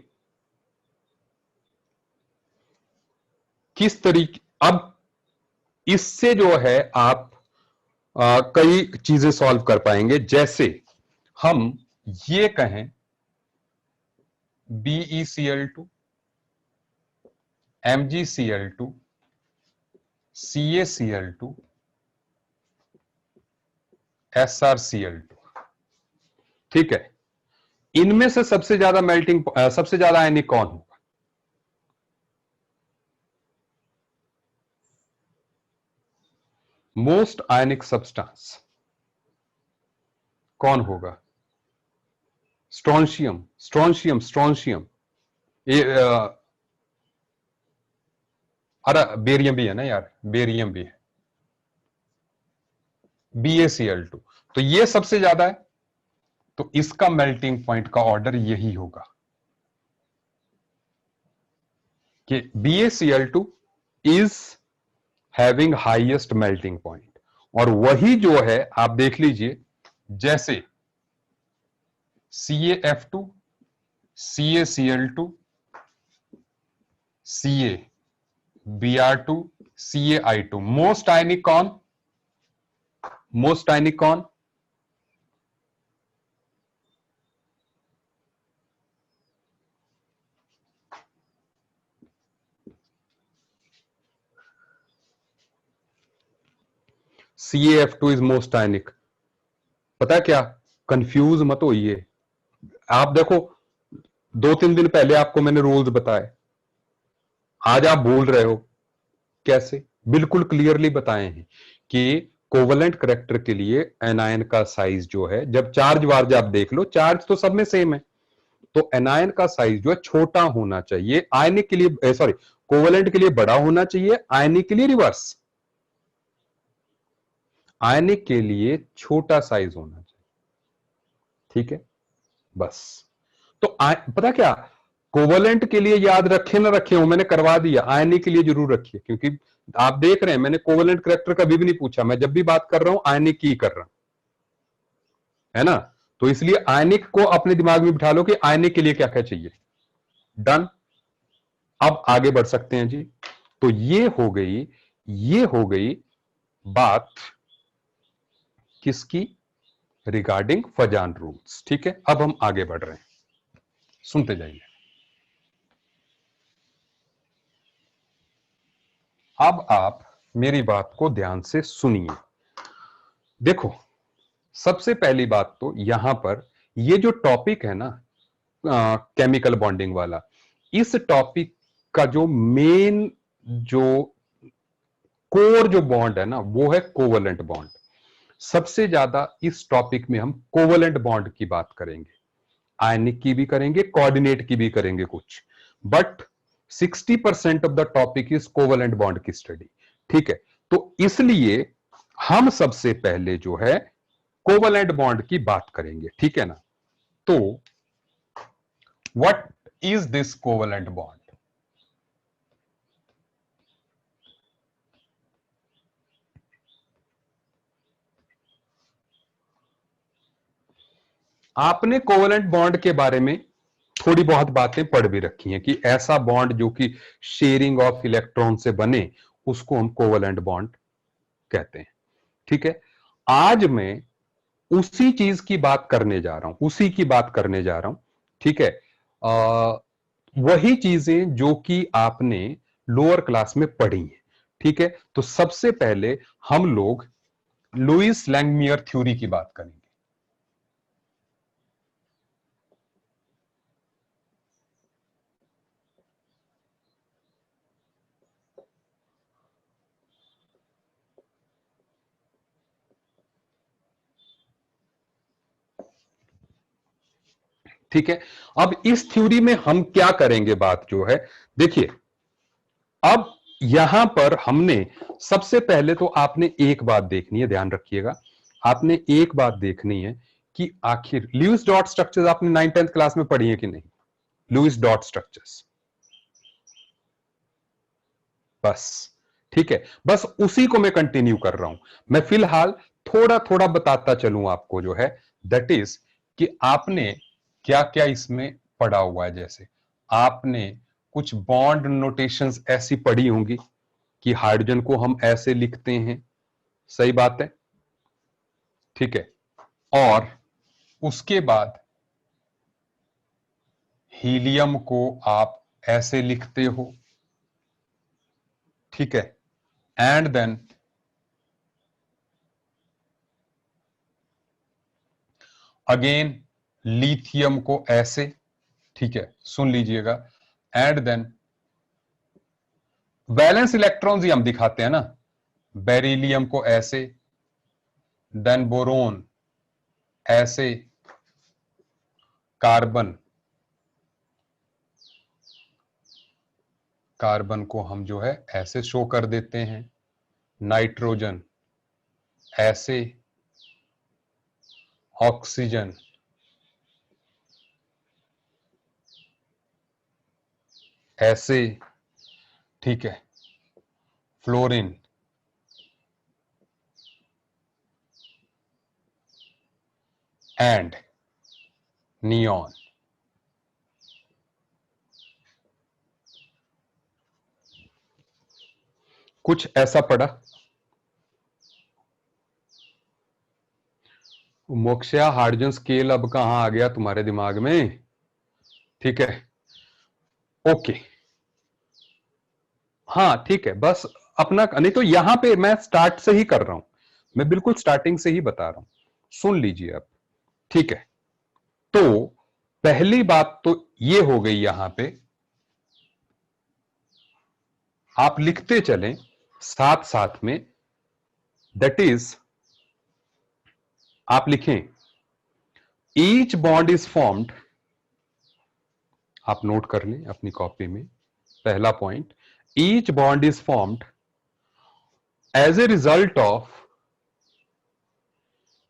किस तरीके, अब इससे जो है आप कई चीजें सॉल्व कर पाएंगे। जैसे हम ये कहें BeCl2, MgCl2, CaCl2, SrCl2, ठीक है। इनमें से सबसे ज्यादा मेल्टिंग, सबसे ज्यादा आयनिक कौन होगा? मोस्ट आयनिक सब्सटेंस कौन होगा? Strontium, strontium, strontium. ये अरे बेरियम भी है ना यार, बेरियम भी है। BaCl2, तो ये सबसे ज्यादा है, तो इसका मेल्टिंग पॉइंट का ऑर्डर यही होगा कि BaCl2 is having highest melting point. और वही जो है आप देख लीजिए, जैसे CaF2, CaCl2, Ca, Br2, CaI2, most आयनिक कौन? मोस्ट आयनिक कौन? CaF2 इज मोस्ट आयनिक। पता है क्या, कंफ्यूज मत होइए। आप देखो, 2-3 दिन पहले आपको मैंने रूल्स बताए, आज आप भूल रहे हो। कैसे? बिल्कुल क्लियरली बताए हैं कि कोवलेंट करैक्टर के लिए एनायन का साइज जो है, जब चार्ज वार्ज आप देख लो, चार्ज तो सब में सेम है, तो एनायन का साइज जो है छोटा होना चाहिए, आयनिक के लिए, सॉरी, कोवलेंट के लिए बड़ा होना चाहिए, आयनिक के लिए रिवर्स, आयनिक के लिए छोटा साइज होना चाहिए। ठीक है, बस। तो पता क्या, कोवलेंट के लिए याद रखे ना रखे हो, मैंने करवा दिया, आयनिक के लिए जरूर रखिए, क्योंकि आप देख रहे हैं मैंने कोवलेंट करैक्टर कभी भी नहीं पूछा, मैं जब भी बात कर रहा हूं आयनिक की कर रहा हूं, है ना। तो इसलिए आयनिक को अपने दिमाग में बिठा लो कि आयनिक के लिए क्या क्या चाहिए। डन। अब आगे बढ़ सकते हैं जी। तो ये हो गई बात किसकी? Regarding Fajans rules. ठीक है, अब हम आगे बढ़ रहे हैं, सुनते जाइए। अब आप मेरी बात को ध्यान से सुनिए। देखो, सबसे पहली बात तो यहां पर ये जो टॉपिक है ना, केमिकल बॉन्डिंग वाला, इस टॉपिक का जो मेन, जो कोर जो बॉन्ड है ना, वो है कोवलेंट बॉन्ड। सबसे ज्यादा इस टॉपिक में हम कोवलेंट बॉन्ड की बात करेंगे। आयनिक की भी करेंगे, कोऑर्डिनेट की भी करेंगे कुछ, but 60% of the topic is covalent bond की स्टडी। ठीक है, तो इसलिए हम सबसे पहले जो है कोवलेंट बॉन्ड की बात करेंगे। ठीक है ना, तो what is this covalent bond? आपने कोवलेंट बॉन्ड के बारे में थोड़ी बहुत बातें पढ़ भी रखी हैं कि ऐसा बॉन्ड जो कि शेयरिंग ऑफ इलेक्ट्रॉन से बने उसको हम कोवलेंट बॉन्ड कहते हैं। ठीक है, आज मैं उसी चीज की बात करने जा रहा हूं, उसी की बात करने जा रहा हूं। ठीक है, वही चीजें जो कि आपने लोअर क्लास में पढ़ी हैं। ठीक है, तो सबसे पहले हम लोग लुईस लैंगमियर थ्योरी की बात करेंगे। ठीक है, अब इस थ्योरी में हम क्या करेंगे बात जो है, देखिए अब यहां पर हमने सबसे पहले तो आपने एक बात देखनी है, ध्यान रखिएगा, आपने एक बात देखनी है कि आखिर लुईस डॉट स्ट्रक्चर्स आपने 9th-10th क्लास में पढ़ी है कि नहीं? लुईस डॉट स्ट्रक्चर्स, बस। ठीक है, बस उसी को मैं कंटिन्यू कर रहा हूं। मैं फिलहाल थोड़ा थोड़ा बताता चलूं आपको जो है, दैट इज कि आपने क्या क्या इसमें पढ़ा हुआ है। जैसे आपने कुछ बॉन्ड नोटेशंस ऐसी पढ़ी होंगी कि हाइड्रोजन को हम ऐसे लिखते हैं, सही बात है। ठीक है, और उसके बाद हीलियम को आप ऐसे लिखते हो। ठीक है, एंड देन अगेन लिथियम को ऐसे। ठीक है, सुन लीजिएगा, एंड देन वैलेंस इलेक्ट्रॉन्स ही हम दिखाते हैं ना, बेरिलियम को ऐसे, देन बोरोन ऐसे, कार्बन, कार्बन को हम जो है ऐसे शो कर देते हैं, नाइट्रोजन ऐसे, ऑक्सीजन ऐसे। ठीक है, फ्लोरीन एंड नियॉन। कुछ ऐसा पड़ा? मोक्षया हाइड्रोजन स्केल अब कहां आ गया तुम्हारे दिमाग में? ठीक है, ओके, हाँ ठीक है, बस अपना, नहीं तो यहां पे मैं स्टार्ट से ही कर रहा हूं, मैं बिल्कुल स्टार्टिंग से ही बता रहा हूं, सुन लीजिए अब। ठीक है, तो पहली बात तो ये हो गई, यहां पे आप लिखते चलें साथ साथ में, दैट इज आप लिखें ईच बॉन्ड इज फॉर्म्ड, आप नोट कर लें अपनी कॉपी में, पहला point, each bond is formed as a result of,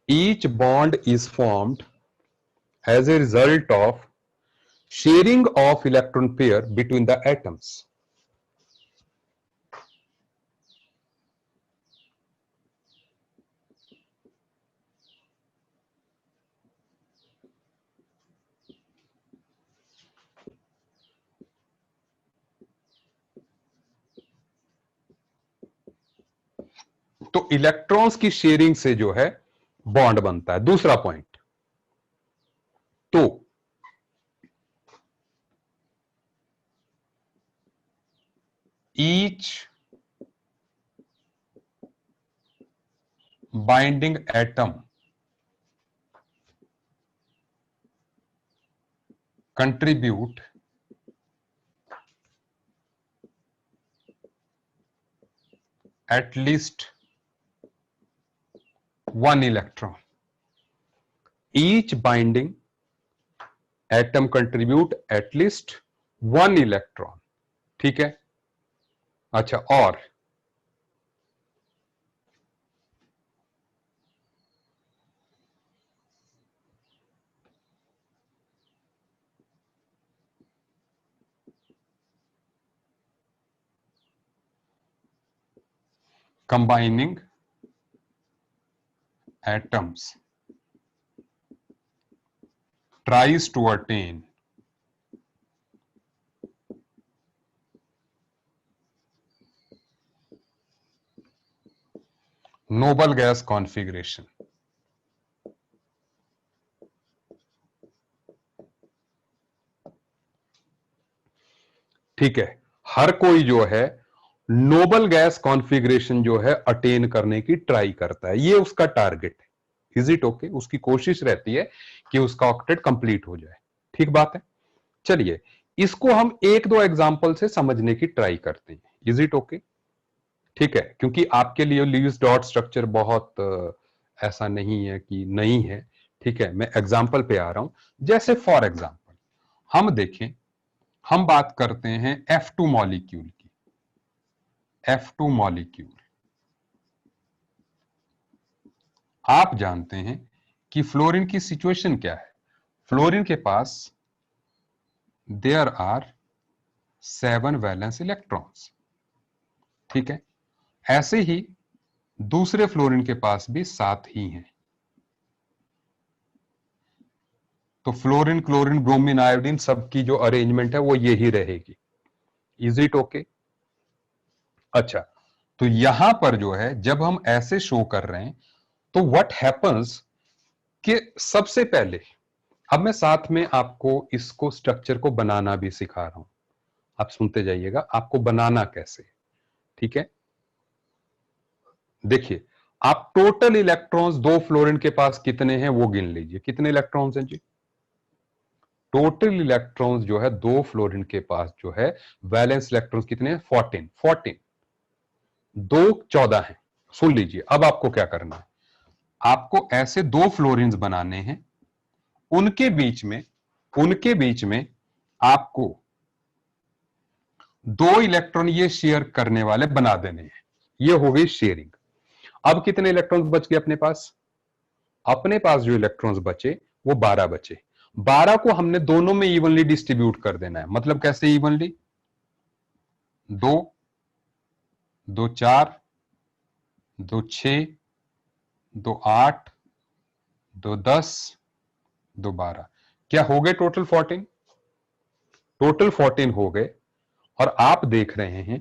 each bond is formed as a result of sharing of electron pair between the atoms. तो electrons की sharing से जो है बॉन्ड बनता है। दूसरा पॉइंट, तो each binding atom contribute at least one electron. Each binding atom contribute at least 1 electron, ठीक है। अच्छा, और combining atoms tries to attain noble gas configuration। ठीक है, हर कोई जो है नोबल गैस कॉन्फ़िगरेशन जो है अटेन करने की ट्राई करता है, ये उसका टारगेट है। Is it okay? उसकी कोशिश रहती है कि उसका ऑक्टेट कंप्लीट हो जाए। ठीक बात है। चलिए इसको हम एक दो एग्जांपल से समझने की ट्राई करते हैं। Is it okay? ठीक है, क्योंकि आपके लिए लीव्स डॉट स्ट्रक्चर बहुत ऐसा नहीं है कि नहीं है। ठीक है, मैं एग्जांपल पे आ रहा हूं। जैसे फॉर एग्जांपल हम देखें, हम बात करते हैं F2 मॉलिक्यूल की। F2 मॉलिक्यूल, आप जानते हैं कि फ्लोरीन की सिचुएशन क्या है। फ्लोरीन के पास देयर आर 7 वैलेंस इलेक्ट्रॉन्स, ठीक है। ऐसे ही दूसरे फ्लोरीन के पास भी 7 ही हैं। तो फ्लोरीन, क्लोरीन, ब्रोमीन, आयोडीन सबकी जो अरेंजमेंट है वो यही रहेगी। Is it okay? अच्छा, तो यहां पर जो है जब हम ऐसे शो कर रहे हैं तो व्हाट हैपन्स कि सबसे पहले, अब मैं साथ में आपको इसको स्ट्रक्चर को बनाना भी सिखा रहा हूं। आप सुनते जाइएगा आपको बनाना कैसे। ठीक है, देखिए आप टोटल इलेक्ट्रॉन्स दो फ्लोरीन के पास कितने हैं वो गिन लीजिए। कितने इलेक्ट्रॉन्स हैं जी? टोटल इलेक्ट्रॉन्स जो है दो फ्लोरीन के पास जो है वैलेंस इलेक्ट्रॉन्स कितने हैं? 14। 14 दो 14 है। सुन लीजिए, अब आपको क्या करना है, आपको ऐसे दो फ्लोरीन्स बनाने हैं, उनके बीच में आपको दो इलेक्ट्रॉन ये शेयर करने वाले बना देने हैं। ये हो गई शेयरिंग। अब कितने इलेक्ट्रॉन्स बच गए अपने पास? अपने पास जो इलेक्ट्रॉन्स बचे वो 12 बचे। 12 को हमने दोनों में इवनली डिस्ट्रीब्यूट कर देना है। मतलब कैसे इवनली? दो, दो 4, दो 6, दो 8, दो 10, दो 12। क्या हो गए टोटल 14? टोटल 14 हो गए। और आप देख रहे हैं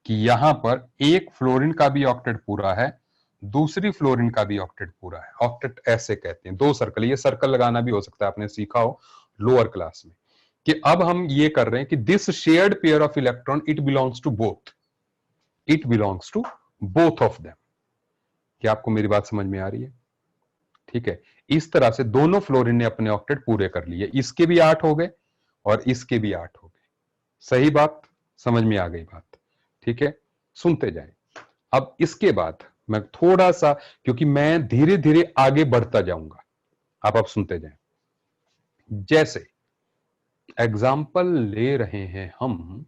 कि यहां पर एक फ्लोरीन का भी ऑक्टेट पूरा है, दूसरी फ्लोरीन का भी ऑक्टेट पूरा है। ऑक्टेट ऐसे कहते हैं, दो सर्कल। ये सर्कल लगाना भी हो सकता है, आपने सीखा हो लोअर क्लास में, कि अब हम ये कर रहे हैं कि this shared pair of electron it belongs to both, it belongs to both of them. क्या आपको मेरी बात समझ में आ रही है? ठीक है, इस तरह से दोनों फ्लोरीन ने अपने ऑक्टेट पूरे कर लिए। इसके भी 8 हो गए और इसके भी 8 हो गए। सही बात? समझ में आ गई बात? ठीक है, सुनते जाएं। अब इसके बाद मैं थोड़ा सा, क्योंकि मैं धीरे धीरे आगे बढ़ता जाऊंगा, आप सुनते जाएं। जैसे एग्जाम्पल ले रहे हैं हम,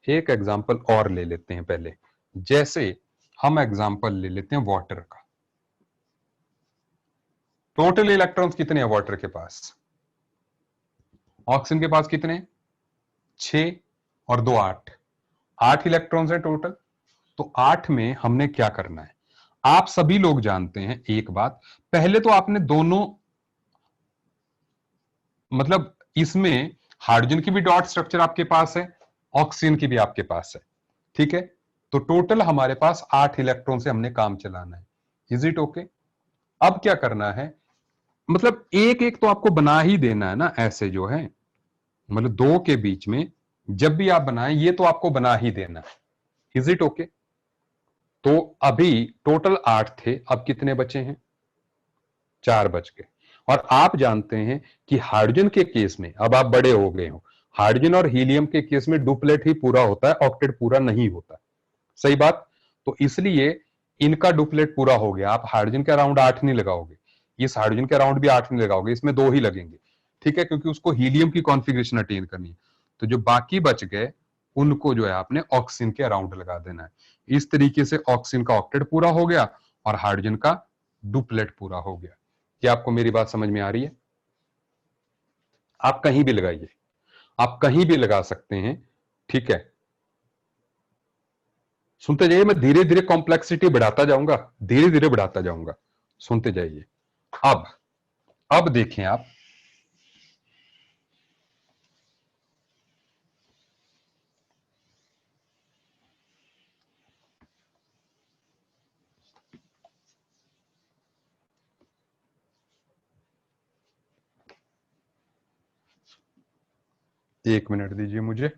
एक एग्जाम्पल और ले लेते हैं पहले। जैसे हम एग्जाम्पल ले लेते हैं वाटर का। टोटल इलेक्ट्रॉन्स कितने हैं वाटर के पास? ऑक्सीजन के पास कितने? 6 और 2 8। 8 इलेक्ट्रॉन्स हैं टोटल। तो 8 में हमने क्या करना है? आप सभी लोग जानते हैं एक बात, पहले तो आपने दोनों, मतलब इसमें हाइड्रोजन की भी डॉट स्ट्रक्चर आपके पास है, ऑक्सीजन की भी आपके पास है। ठीक है, तो टोटल हमारे पास 8 इलेक्ट्रॉन से हमने काम चलाना है। Is it okay? अब क्या करना है, मतलब एक एक तो आपको बना ही देना है ना, ऐसे जो है, मतलब दो के बीच में जब भी आप बनाएं ये तो आपको बना ही देना है। Is it okay? तो अभी टोटल 8 थे, अब कितने बचे हैं? 4 बच गए। और आप जानते हैं कि हाइड्रोजन के केस में, अब आप बड़े हो गए हो, हाइड्रोजन और हीलियम के केस में डुप्लेट ही पूरा होता है, ऑक्टेट पूरा नहीं होता। सही बात? तो इसलिए इनका डुप्लेट पूरा हो गया। आप हाइड्रोजन के अराउंड 8 नहीं लगाओगे, इस हाइड्रोजन के अराउंड भी 8 नहीं लगाओगे, इसमें 2 ही लगेंगे। ठीक है, क्योंकि उसको हीलियम की कॉन्फ़िगरेशन अटेन करनी है। तो जो बाकी बच गए उनको जो है आपने ऑक्सीजन के अराउंड लगा देना है। इस तरीके से ऑक्सीजन का ऑक्टेट पूरा हो गया और हाइड्रोजन का डुप्लेट पूरा हो गया। क्या आपको मेरी बात समझ में आ रही है? आप कहीं भी लगाइए, आप कहीं भी लगा सकते हैं, ठीक है। सुनते जाइए, मैं धीरे धीरे कॉम्प्लेक्सिटी बढ़ाता जाऊंगा, धीरे धीरे बढ़ाता जाऊंगा, सुनते जाइए। अब अब देखें आप, एक मिनट दीजिए मुझे।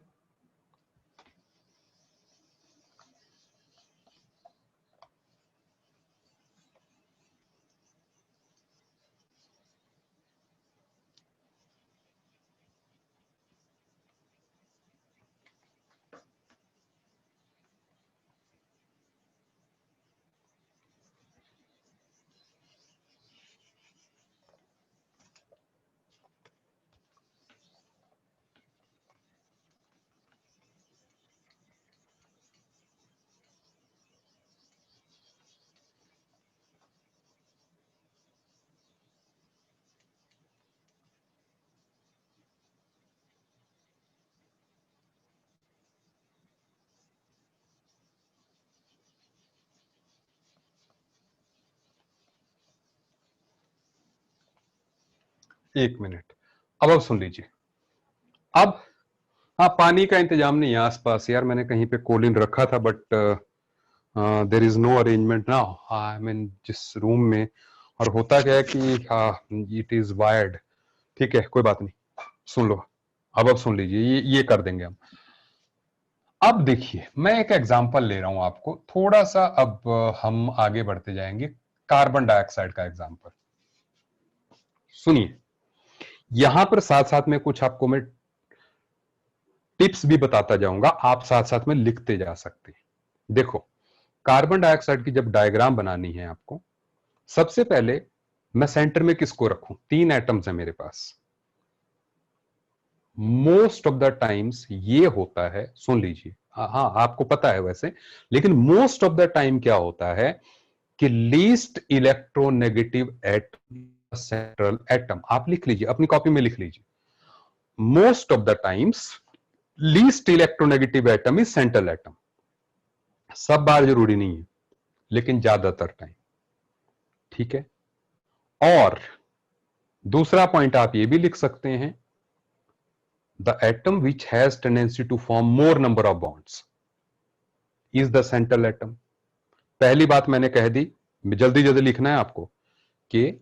एक मिनट, अब सुन लीजिए। अब हाँ, पानी का इंतजाम नहीं है आसपास यार, मैंने कहीं पे कोलिन रखा था but there is no arrangement now, I mean जिस रूम में, और होता क्या है कि इट इज वायर्ड। ठीक है, कोई बात नहीं, सुन लो। अब सुन लीजिए, ये कर देंगे हम। अब देखिए, मैं एक एग्जांपल ले रहा हूं आपको थोड़ा सा, अब हम आगे बढ़ते जाएंगे। कार्बन डाइऑक्साइड का एग्जांपल सुनिए। यहां पर साथ साथ में कुछ आपको मैं टिप्स भी बताता जाऊंगा, आप साथ साथ में लिखते जा सकते हैं। देखो, कार्बन डाइऑक्साइड की जब डायग्राम बनानी है आपको, सबसे पहले मैं सेंटर में किसको रखूं? 3 एटम्स है मेरे पास। मोस्ट ऑफ द टाइम्स ये होता है, सुन लीजिए, हाँ आपको पता है वैसे, लेकिन मोस्ट ऑफ द टाइम क्या होता है कि least electronegative atom central atom. आप लिख लीजिए, अपनी कॉपी में लिख लीजिए। Most of the times least electronegative atom is central atom. सब बार जरूरी नहीं है, लेकिन ज्यादातर टाइम, ठीक है। और दूसरा पॉइंट आप ये भी लिख सकते हैं, the atom which has tendency to form more number of bonds is the central atom. पहली बात मैंने कह दी, जल्दी जल्दी लिखना है आपको, कि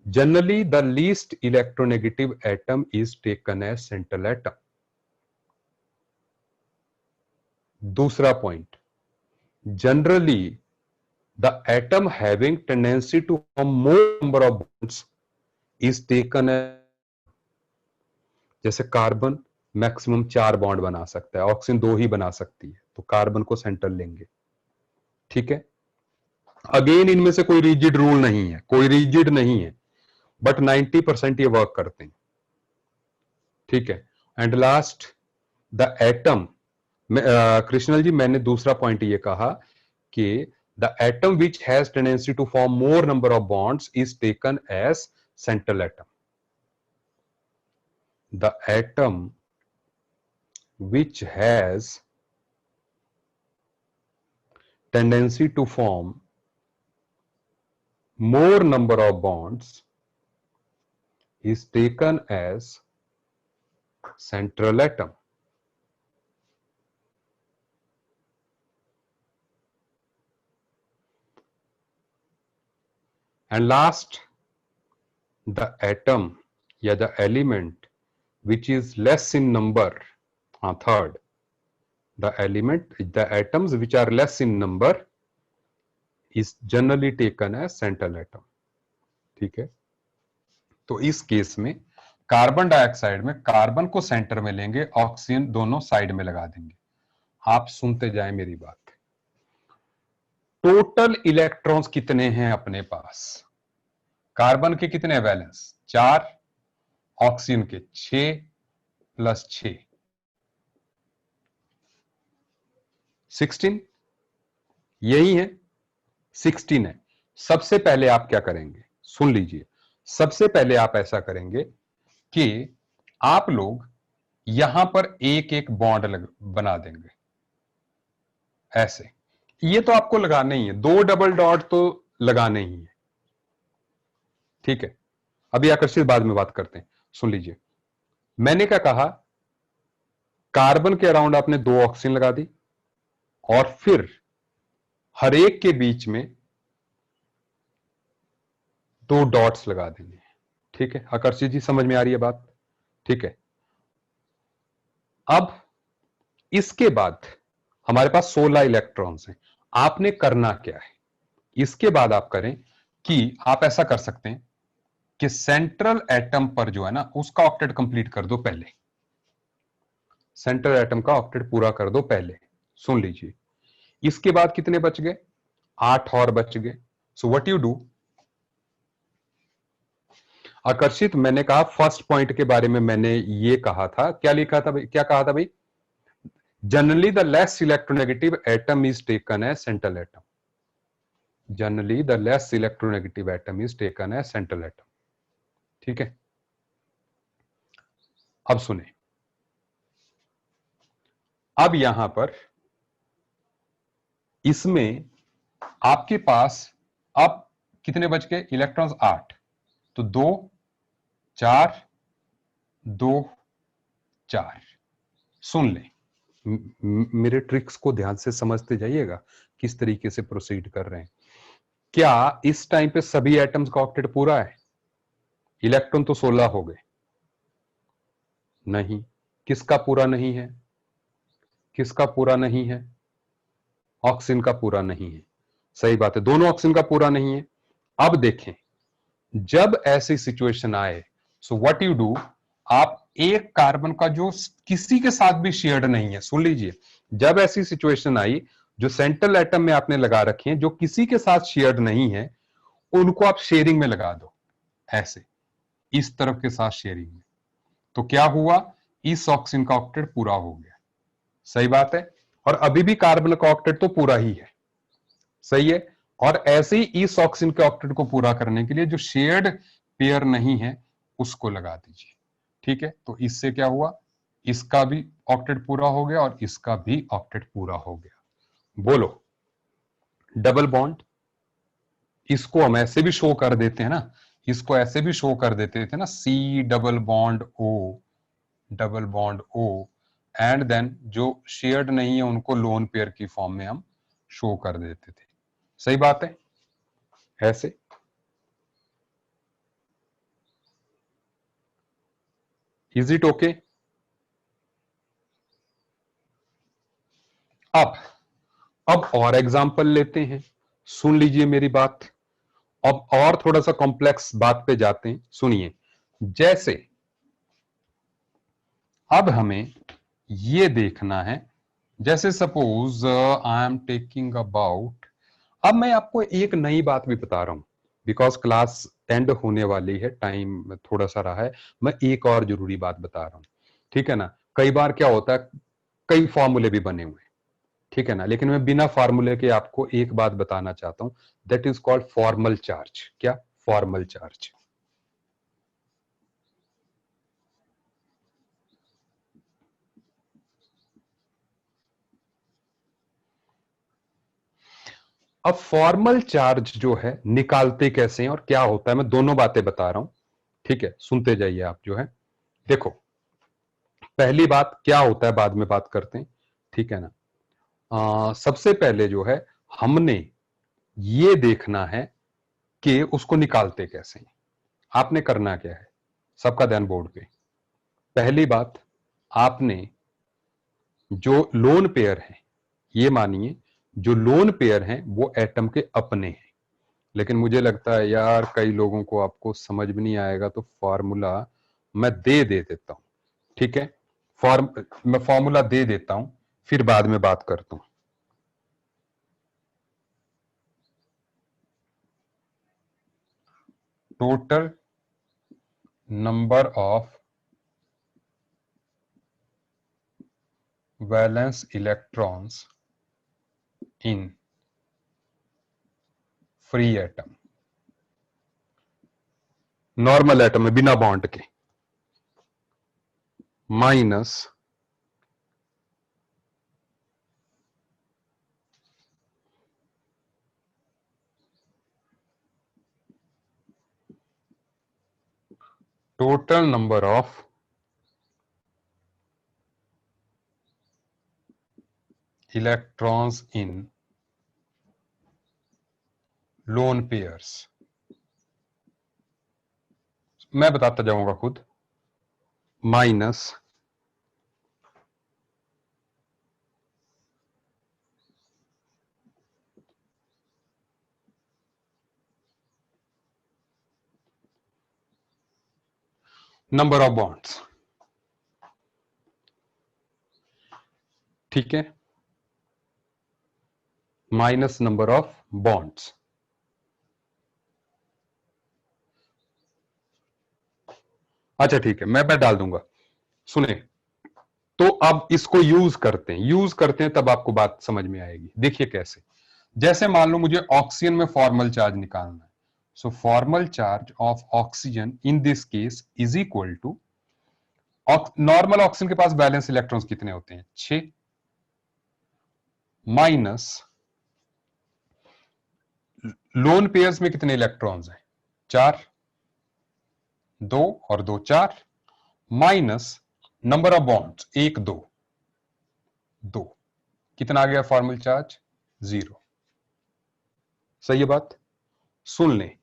generally the least electronegative atom is taken as central atom. दूसरा point, generally the atom having tendency to form more number of bonds is taken as, जैसे कार्बन मैक्सिमम 4 बॉन्ड बना सकता है, ऑक्सीजन 2 ही बना सकती है, तो कार्बन को सेंटर लेंगे, ठीक है। अगेन इनमें से कोई रिजिड रूल नहीं है, कोई रिजिड नहीं है, बट 90% ये वर्क करते हैं, ठीक है। एंड लास्ट, द एटम, कृष्णल जी मैंने दूसरा पॉइंट ये कहा कि the atom which has tendency to form more number of bonds is taken as central atom. The atom which has tendency to form more number of bonds is taken as central atom. And last, the atom या the element which is less in number, third, the atoms which are less in number is generally taken as central atom, ठीक है। तो इस case में carbon dioxide में carbon को centre में लेंगे, ऑक्सीजन दोनों साइड में लगा देंगे। आप सुनते जाएं मेरी बात। टोटल इलेक्ट्रॉन्स कितने हैं अपने पास? कार्बन के कितने वैलेंस? 4, ऑक्सीजन के 6 + 6 16, यही है 16 है। सबसे पहले आप क्या करेंगे, सुन लीजिए, सबसे पहले आप ऐसा करेंगे कि आप लोग यहां पर एक एक बॉन्ड बना देंगे ऐसे। ये तो आपको लगाना ही है, 2 डबल डॉट तो लगाने ही है, ठीक है। अभी आकर्षित बाद में बात करते हैं, सुन लीजिए। मैंने क्या कहा, कार्बन के अराउंड आपने 2 ऑक्सीजन लगा दी और फिर हर एक के बीच में 2 डॉट्स लगा देंगे, ठीक है। आकर्षित जी समझ में आ रही है बात, ठीक है। अब इसके बाद हमारे पास 16 इलेक्ट्रॉन्स हैं। आपने करना क्या है, इसके बाद आप करें कि आप ऐसा कर सकते हैं कि सेंट्रल एटम पर जो है ना, उसका ऑक्टेट कंप्लीट कर दो पहले। सेंट्रल एटम का ऑक्टेट पूरा कर दो पहले, सुन लीजिए। इसके बाद कितने बच गए, 8 और बच गए। सो व्हाट यू डू, आकर्षित मैंने कहा फर्स्ट पॉइंट के बारे में मैंने ये कहा था, क्या लिखा था भाई, क्या कहा था भाई, generally the less electronegative atom is taken as central atom. Generally the less electronegative atom is taken as central atom, ठीक है। अब सुने, अब यहां पर इसमें आपके पास अब कितने बच गए इलेक्ट्रॉन्स, 8। तो 2 4 2 4, सुन ले, मेरे ट्रिक्स को ध्यान से समझते जाइएगा किस तरीके से प्रोसीड कर रहे हैं। क्या इस टाइम पे सभी एटम्स का ऑक्टेट पूरा है, इलेक्ट्रॉन तो 16 हो गए, नहीं। किसका पूरा नहीं है, किसका पूरा नहीं है, ऑक्सीजन का पूरा नहीं है, सही बात है, दोनों ऑक्सीजन का पूरा नहीं है। अब देखें, जब ऐसी सिचुएशन आए, सो व्हाट यू डू, आप एक कार्बन का जो किसी के साथ भी शेयर्ड नहीं है, सुन लीजिए, जब ऐसी सिचुएशन आई, जो सेंट्रल एटम में आपने लगा रखे हैं जो किसी के साथ शेयर्ड नहीं है, उनको आप शेयरिंग में लगा दो ऐसे, इस तरफ के साथ शेयरिंग में। तो क्या हुआ, इस ऑक्सीजन का ऑक्टेट पूरा हो गया, सही बात है। और अभी भी कार्बन का ऑक्टेट तो पूरा ही है, सही है। और ऐसे ही इस ऑक्सीजन के ऑक्टेट को पूरा करने के लिए जो शेयर्ड पेयर नहीं है उसको लगा दीजिए, ठीक है। तो इससे क्या हुआ, इसका भी ऑक्टेट पूरा हो गया और इसका भी ऑक्टेट पूरा हो गया। बोलो, डबल बॉन्ड, इसको हम ऐसे भी शो कर देते हैं ना, इसको ऐसे भी शो कर देते थे ना, C double bond O, double bond O, and then जो शेयर्ड नहीं है उनको लोन पेयर की फॉर्म में हम शो कर देते थे, सही बात है, ऐसे। Is it okay? अब अब और एग्जांपल लेते हैं, सुन लीजिए मेरी बात। अब और थोड़ा सा कॉम्प्लेक्स बात पे जाते हैं, सुनिए। जैसे अब हमें ये देखना है, जैसे suppose I am taking about, अब मैं आपको एक नई बात भी बता रहा हूं, बिकॉज क्लास एंड होने वाली है, टाइम थोड़ा सा रहा है, मैं एक और जरूरी बात बता रहा हूं, ठीक है ना। कई बार क्या होता है, कई फॉर्मूले भी बने हुए हैं, ठीक है ना, लेकिन मैं बिना फार्मूले के आपको एक बात बताना चाहता हूं, that is called formal charge. क्या, फॉर्मल चार्ज। अब फॉर्मल चार्ज जो है निकालते कैसे हैं और क्या होता है, मैं दोनों बातें बता रहा हूं, ठीक है, सुनते जाइए आप जो है। देखो, पहली बात क्या होता है बाद में बात करते हैं, ठीक है ना। सबसे पहले जो है हमने ये देखना है कि उसको निकालते कैसे हैं। आपने करना क्या है, सबका ध्यान बोर्ड पे। पहली बात, आपने जो लोन पेयर है, ये मानिए जो लोन पेयर हैं वो एटम के अपने हैं, लेकिन मुझे लगता है यार कई लोगों को आपको समझ में नहीं आएगा, तो फॉर्मूला मैं दे देता हूं, ठीक है। मैं फॉर्मूला दे देता हूं, फिर बाद में बात करता हूं। Total number of valence electrons in free atom, normal atom में बिना बॉन्ड के, minus total number of electrons in lone pairs. मैं बताता जाऊंगा खुद, माइनस नंबर ऑफ बॉन्ड्स। ठीक है, माइनस नंबर ऑफ बॉन्ड्स। अच्छा ठीक है, मैं डाल दूंगा। सुने, तो अब इसको यूज करते हैं तब आपको बात समझ में आएगी। देखिए कैसे, जैसे मान लो मुझे ऑक्सीजन में फॉर्मल चार्ज निकालना है, so formal charge of oxygen in this case is equal to, normal oxygen के पास बैलेंस इलेक्ट्रॉन्स कितने होते हैं, 6, माइनस लोन पेयर्स में कितने इलेक्ट्रॉन्स हैं, 4, 2 और 2 4, माइनस नंबर ऑफ बॉन्ड्स 1 2 2, कितना आ गया फॉर्मल चार्ज, 0। सही है बात, सुन लें,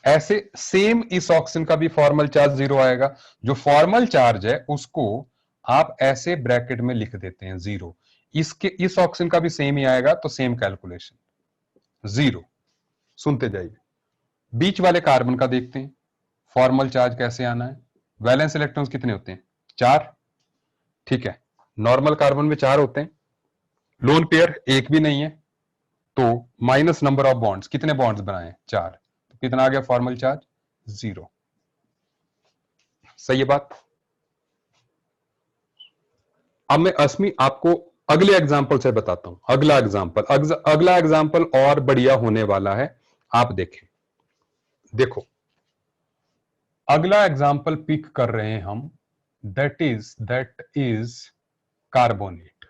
ऐसे सेम इस ऑक्सीजन का भी फॉर्मल चार्ज 0 आएगा। जो फॉर्मल चार्ज है उसको आप ऐसे ब्रैकेट में लिख देते हैं 0, इसके इस ऑक्सीजन का भी सेम ही आएगा, तो सेम कैलकुलेशन 0। सुनते जाइए, बीच वाले कार्बन का देखते हैं फॉर्मल चार्ज कैसे आना है। वैलेंस इलेक्ट्रॉन्स कितने होते हैं, 4। ठीक है, नॉर्मल कार्बन में 4 होते हैं, लोन पेयर एक भी नहीं है, तो माइनस नंबर ऑफ बॉन्ड्स, कितने बॉन्ड्स बनाए, 4, तो कितना आ गया फॉर्मल चार्ज, 0। सही है बात। अब मैं अस्मी आपको अगले एग्जाम्पल से बताता हूं। अगला एग्जाम्पल और बढ़िया होने वाला है, आप देखें। देखो, अगला एग्जाम्पल पिक कर रहे हैं हम, that is carbonate,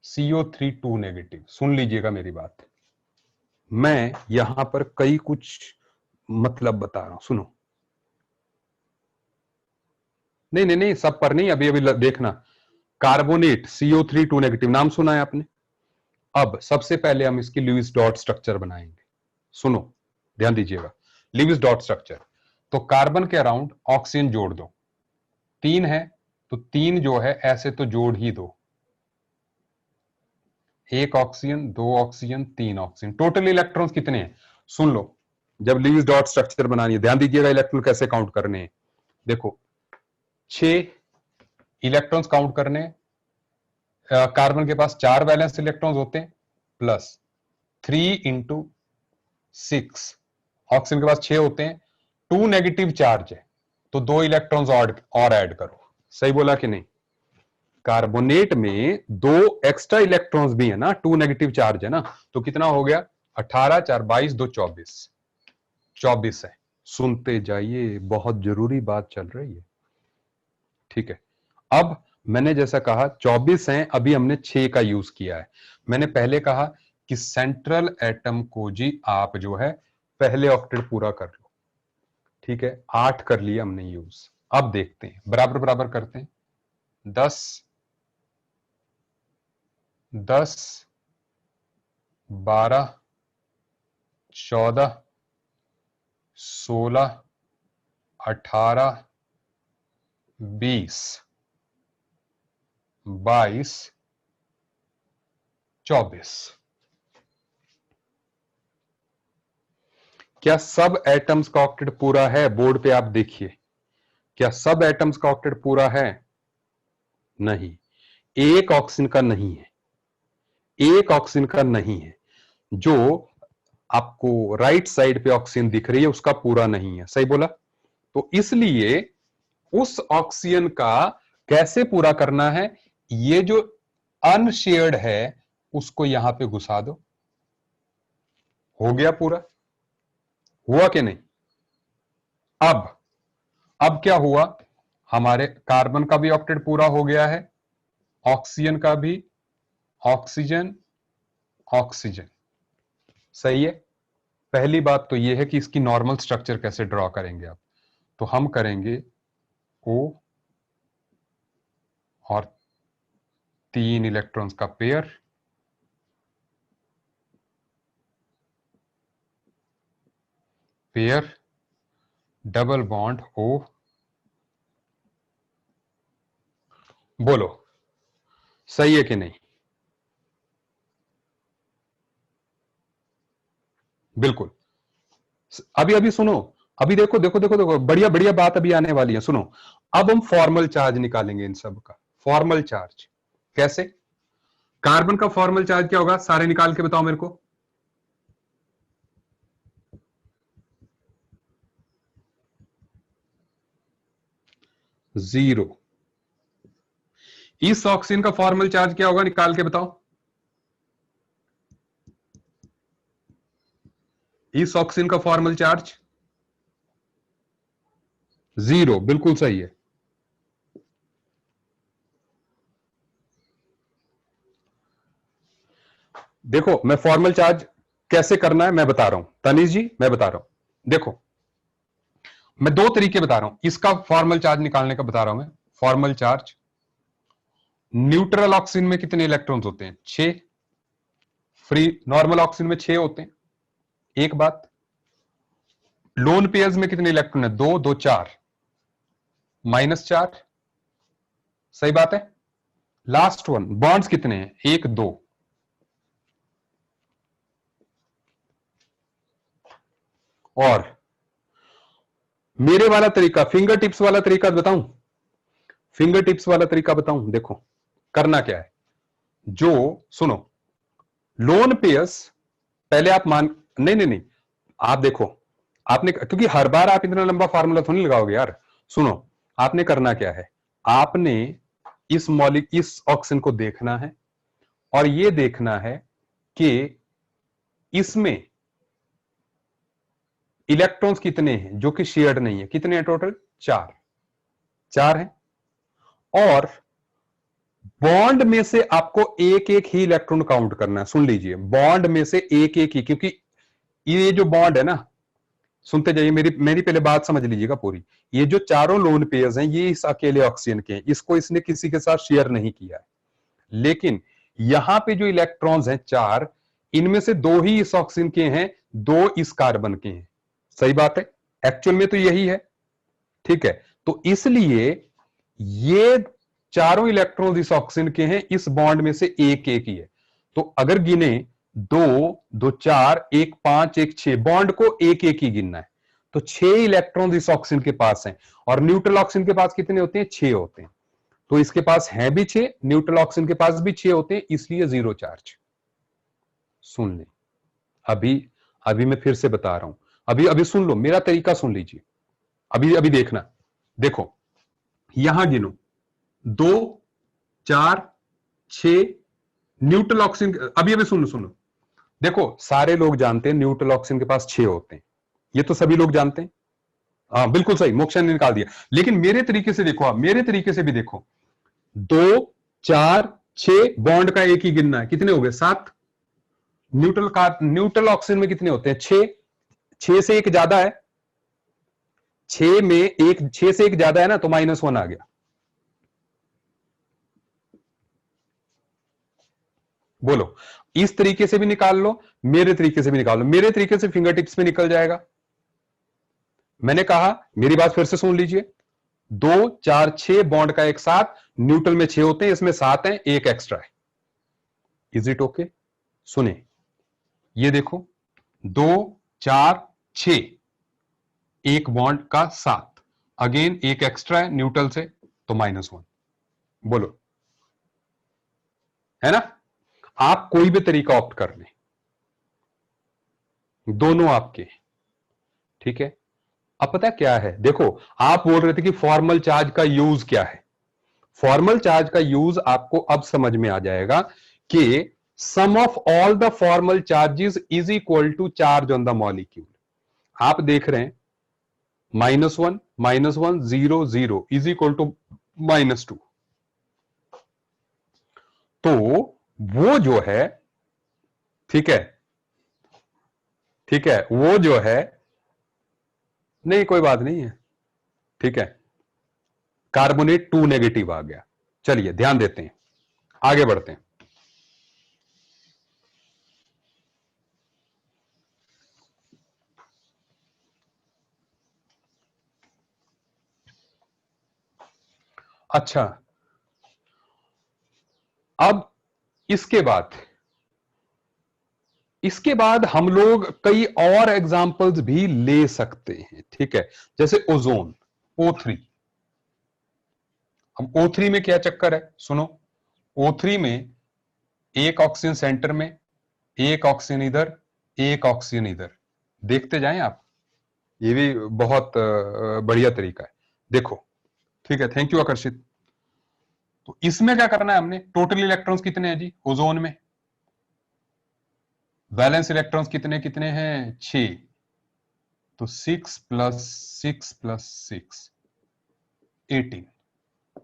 CO3 2 negative. सुन लीजिएगा मेरी बात, मैं यहां पर कई कुछ मतलब बता रहा हूं, सुनो। नहीं नहीं नहीं, सब पर नहीं, अभी अभी देखना। कार्बोनेट CO3 2 नेगेटिव, नाम सुना है आपने। अब सबसे पहले हम इसकी लुईस डॉट स्ट्रक्चर बनाएंगे। सुनो, ध्यान दीजिएगा, लुईस डॉट स्ट्रक्चर। तो कार्बन के अराउंड ऑक्सीजन जोड़ दो, 3 है तो 3 जो है ऐसे तो जोड़ ही दो, 1 oxygen, 2 oxygen, 3 oxygen. Total electrons कितने हैं, सुन लो। जब लुईस डॉट स्ट्रक्चर बनानी है, ध्यान दीजिएगा इलेक्ट्रॉन कैसे काउंट करने हैं। देखो, 6 इलेक्ट्रॉन्स काउंट करने, कार्बन के पास 4 वैलेंस इलेक्ट्रॉन्स होते हैं, प्लस 3 इंटू 6, ऑक्सीजन के पास 6 होते हैं, 2 नेगेटिव चार्ज है, तो 2 इलेक्ट्रॉन्स और ऐड करो। सही बोला कि नहीं। कार्बोनेट में 2 एक्स्ट्रा इलेक्ट्रॉन्स भी है ना, 2 नेगेटिव चार्ज है ना, तो कितना हो गया, 18 4 22 2 24, 24 है। सुनते जाइए, बहुत जरूरी बात चल रही है। ठीक है, अब मैंने जैसा कहा 24 हैं, अभी हमने 6 का यूज किया है। मैंने पहले कहा कि सेंट्रल एटम को जी आप जो है पहले ऑक्टेट पूरा कर लो। ठीक है, 8 कर लिया हमने यूज। अब देखते हैं, बराबर बराबर करते हैं, 10 10 12 14 16 18 20 22 24। क्या सब एटम्स का ऑक्टेट पूरा है, बोर्ड पे आप देखिए, क्या सब एटम्स का ऑक्टेट पूरा है, नहीं। एक ऑक्सीजन का नहीं है, एक ऑक्सीजन का नहीं है, जो आपको राइट साइड पे ऑक्सीजन दिख रही है उसका पूरा नहीं है। सही बोला, तो इसलिए उस ऑक्सीजन का कैसे पूरा करना है, ये जो अनशेयर्ड है उसको यहां पे घुसा दो, हो गया पूरा। हुआ कि नहीं? अब क्या हुआ, हमारे कार्बन का भी ऑक्टेट पूरा हो गया है, ऑक्सीजन का भी, ऑक्सीजन ऑक्सीजन। सही है। पहली बात तो यह है कि इसकी नॉर्मल स्ट्रक्चर कैसे ड्रॉ करेंगे आप, तो हम करेंगे O और 3 इलेक्ट्रॉन्स का pair, pair double bond O। बोलो सही है कि नहीं? बिल्कुल। अभी अभी सुनो, अभी देखो देखो देखो देखो, बढ़िया बढ़िया बात अभी आने वाली है, सुनो। अब हम फॉर्मल चार्ज निकालेंगे इन सब का, फॉर्मल चार्ज कैसे? कार्बन का फॉर्मल चार्ज क्या होगा, सारे निकाल के बताओ मेरे को। 0। इस ऑक्सीजन का फॉर्मल चार्ज क्या होगा, निकाल के बताओ। इस ऑक्सीजन का फॉर्मल चार्ज 0, बिल्कुल सही है। देखो मैं फॉर्मल चार्ज कैसे करना है मैं बता रहा हूं, तनीश जी मैं बता रहा हूं। देखो मैं दो तरीके बता रहा हूं, इसका फॉर्मल चार्ज निकालने का बता रहा हूं मैं। फॉर्मल चार्ज, न्यूट्रल ऑक्सीजन में कितने इलेक्ट्रॉन्स होते हैं, 6। फ्री नॉर्मल ऑक्सीजन में 6 होते हैं। एक बात, लोन पेयर्स में कितने इलेक्ट्रॉन है, 2 2 4, -4। सही बात है। लास्ट वन, बॉन्ड्स कितने हैं, 1 2। और मेरे वाला तरीका, फिंगर टिप्स वाला तरीका बताऊं, फिंगर टिप्स वाला तरीका बताऊं। देखो करना क्या है, जो सुनो, लोन पेयर्स पहले आप मान, नहीं नहीं नहीं, आप देखो, आपने, क्योंकि हर बार आप इतना लंबा फार्मूला तो नहीं लगाओगे यार। सुनो, आपने करना क्या है, आपने इस ऑक्सीजन को देखना है और यह देखना है कि इसमें इलेक्ट्रॉन्स कितने हैं जो कि शेयर्ड नहीं है, कितने हैं टोटल, 4। 4 हैं। और बॉन्ड में से आपको एक एक ही इलेक्ट्रॉन काउंट करना है, सुन लीजिए, बॉन्ड में से एक एक ही, क्योंकि ये जो बॉन्ड है ना, सुनते जाइए, मेरी मेरी पहले बात समझ लीजिएगा पूरी। ये जो चारों लोन पेयर्स हैं ये इस अकेले ऑक्सीजन के हैं, इसको इसने किसी के साथ शेयर नहीं किया है। लेकिन यहां पे जो इलेक्ट्रॉन्स हैं 4, इनमें से 2 ही इस ऑक्सीजन के हैं, 2 इस कार्बन के हैं। सही बात है, एक्चुअल में तो यही है। ठीक है, तो इसलिए ये चारों इलेक्ट्रॉन इस ऑक्सीजन के हैं, इस बॉन्ड में से एक एक ही है। तो अगर गिने 2 2 4 1 5 1 6, बॉन्ड को एक एक ही गिनना है, तो 6 इलेक्ट्रॉन इस ऑक्सीजन के पास हैं। और न्यूट्रल ऑक्सीजन के पास कितने होते हैं, 6 होते हैं। तो इसके पास है भी 6, न्यूट्रल ऑक्सीजन के पास भी 6 होते हैं, इसलिए 0 चार्ज। सुन ले, अभी अभी मैं फिर से बता रहा हूं, अभी अभी सुन लो, मेरा तरीका सुन लीजिए, अभी अभी देखना। देखो यहां गिनो, 2 4 6, न्यूट्रल ऑक्सीजन, अभी अभी सुनो सुनो। देखो सारे लोग जानते हैं न्यूट्रल ऑक्सीजन के पास 6 होते हैं, ये तो सभी लोग जानते हैं। हाँ बिल्कुल सही, मोक्षा ने निकाल दिया। लेकिन मेरे तरीके से देखो, आप मेरे तरीके से भी देखो, 2 4 6, बॉन्ड का एक ही गिनना है, कितने हो गए, 7। न्यूट्रल ऑक्सीजन में कितने होते हैं, 6। 6 से एक ज्यादा है, 6 में एक, 6 से एक ज्यादा है ना, तो -1 आ गया। बोलो, इस तरीके से भी निकाल लो, मेरे तरीके से भी निकाल लो। मेरे तरीके से फिंगर टिप्स में निकल जाएगा। मैंने कहा, मेरी बात फिर से सुन लीजिए, 2 4 6, बॉन्ड का एक 7, न्यूट्रल में 6 होते हैं, इसमें 7 है, एक एक्स्ट्रा है। Is it okay? सुने, ये देखो, 2 4 6, एक बॉन्ड का 7, अगेन एक एक्स्ट्रा है न्यूट्रल से, तो -1। बोलो, है ना? आप कोई भी तरीका ऑप्ट कर लें, दोनों आपके, ठीक है। अब पता क्या है, देखो आप बोल रहे थे कि फॉर्मल चार्ज का यूज क्या है। फॉर्मल चार्ज का यूज आपको अब समझ में आ जाएगा कि sum of all the formal charges is equal to charge on the molecule. आप देख रहे हैं -1 0 0 इज इक्वल टू -2। तो वो जो है, ठीक है, ठीक है, वो जो है, नहीं कोई बात नहीं है, ठीक है, कार्बोनेट 2 नेगेटिव आ गया। चलिए ध्यान देते हैं, आगे बढ़ते हैं। अच्छा, अब इसके बाद हम लोग कई और एग्जाम्पल्स भी ले सकते हैं, ठीक है, जैसे ओजोन O3। अब O3 में क्या चक्कर है, सुनो। O3 में एक ऑक्सीजन सेंटर में, एक ऑक्सीजन इधर, एक ऑक्सीजन इधर, देखते जाएं आप। ये भी बहुत बढ़िया तरीका है, देखो। ठीक है, थैंक यू आकर्षित। तो इसमें क्या करना है हमने, टोटल इलेक्ट्रॉन्स कितने हैं जी ओजोन में, वैलेंस इलेक्ट्रॉन्स कितने कितने हैं, 6। तो 6 + 6 + 6 18,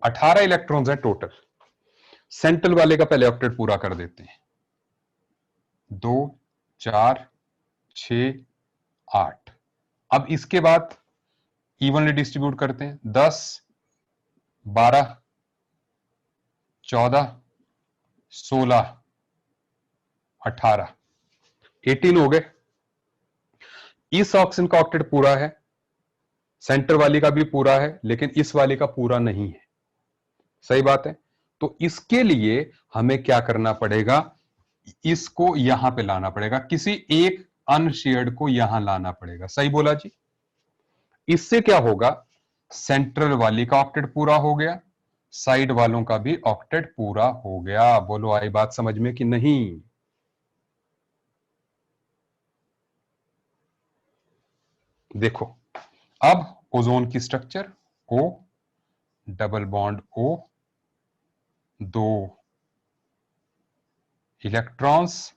18 इलेक्ट्रॉन्स हैं टोटल। सेंट्रल वाले का पहले ऑक्टेट पूरा कर देते हैं, 2 4 6 8। अब इसके बाद इवनली डिस्ट्रीब्यूट करते हैं, 10 12 14 16 18 18 हो गए। इस ऑक्सीजन का ऑक्टेट पूरा है, सेंटर वाली का भी पूरा है, लेकिन इस वाली का पूरा नहीं है। सही बात है। तो इसके लिए हमें क्या करना पड़ेगा, इसको यहां पे लाना पड़ेगा, किसी एक अनशेयर्ड को यहां लाना पड़ेगा। सही बोला जी। इससे क्या होगा, सेंट्रल वाली का ऑक्टेट पूरा हो गया, साइड वालों का भी ऑक्टेट पूरा हो गया। बोलो आई बात समझ में कि नहीं। देखो अब ओजोन की structure, O double bond O, 2 electrons,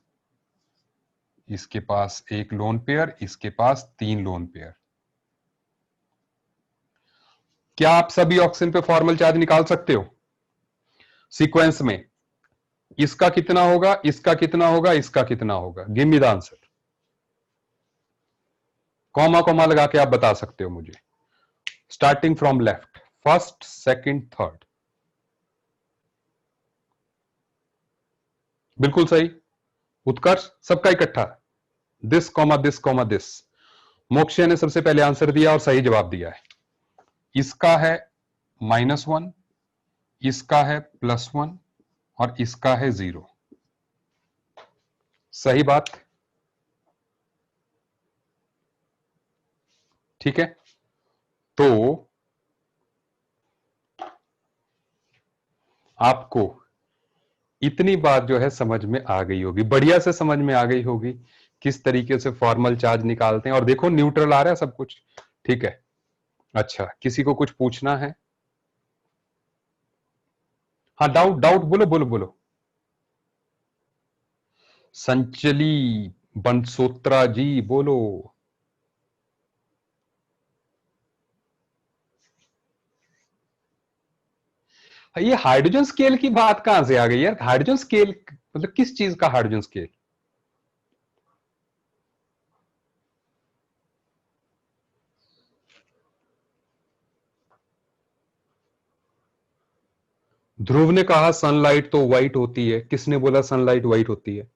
इसके पास एक लोन पेयर, इसके पास 3 लोन पेयर। क्या आप सभी ऑक्सीजन पे फॉर्मल चार्ज निकाल सकते हो सीक्वेंस में? इसका कितना होगा, इसका कितना होगा, इसका कितना होगा? Give me the answer. Comma comma लगा के आप बता सकते हो मुझे, starting from left, first second third. बिल्कुल सही उत्कर्ष, सबका इकट्ठा, this comma this comma this. Mokshay ने सबसे पहले आंसर दिया और सही जवाब दिया है। इसका है -1, इसका है +1 और इसका है 0। सही बात, ठीक है। तो आपको इतनी बात जो है समझ में आ गई होगी, बढ़िया से समझ में आ गई होगी किस तरीके से फॉर्मल चार्ज निकालते हैं। और देखो न्यूट्रल आ रहा है सब कुछ, ठीक है। अच्छा, किसी को कुछ पूछना है? हाँ, डाउट डाउट बोलो बोलो बोलो। संचली बंसोत्रा जी बोलो। ये हाइड्रोजन स्केल की बात कहां से आ गई यार? हाइड्रोजन स्केल मतलब किस चीज का हाइड्रोजन स्केल? ध्रुव ने कहा सनलाइट तो व्हाइट होती है, किसने बोला सनलाइट व्हाइट होती है?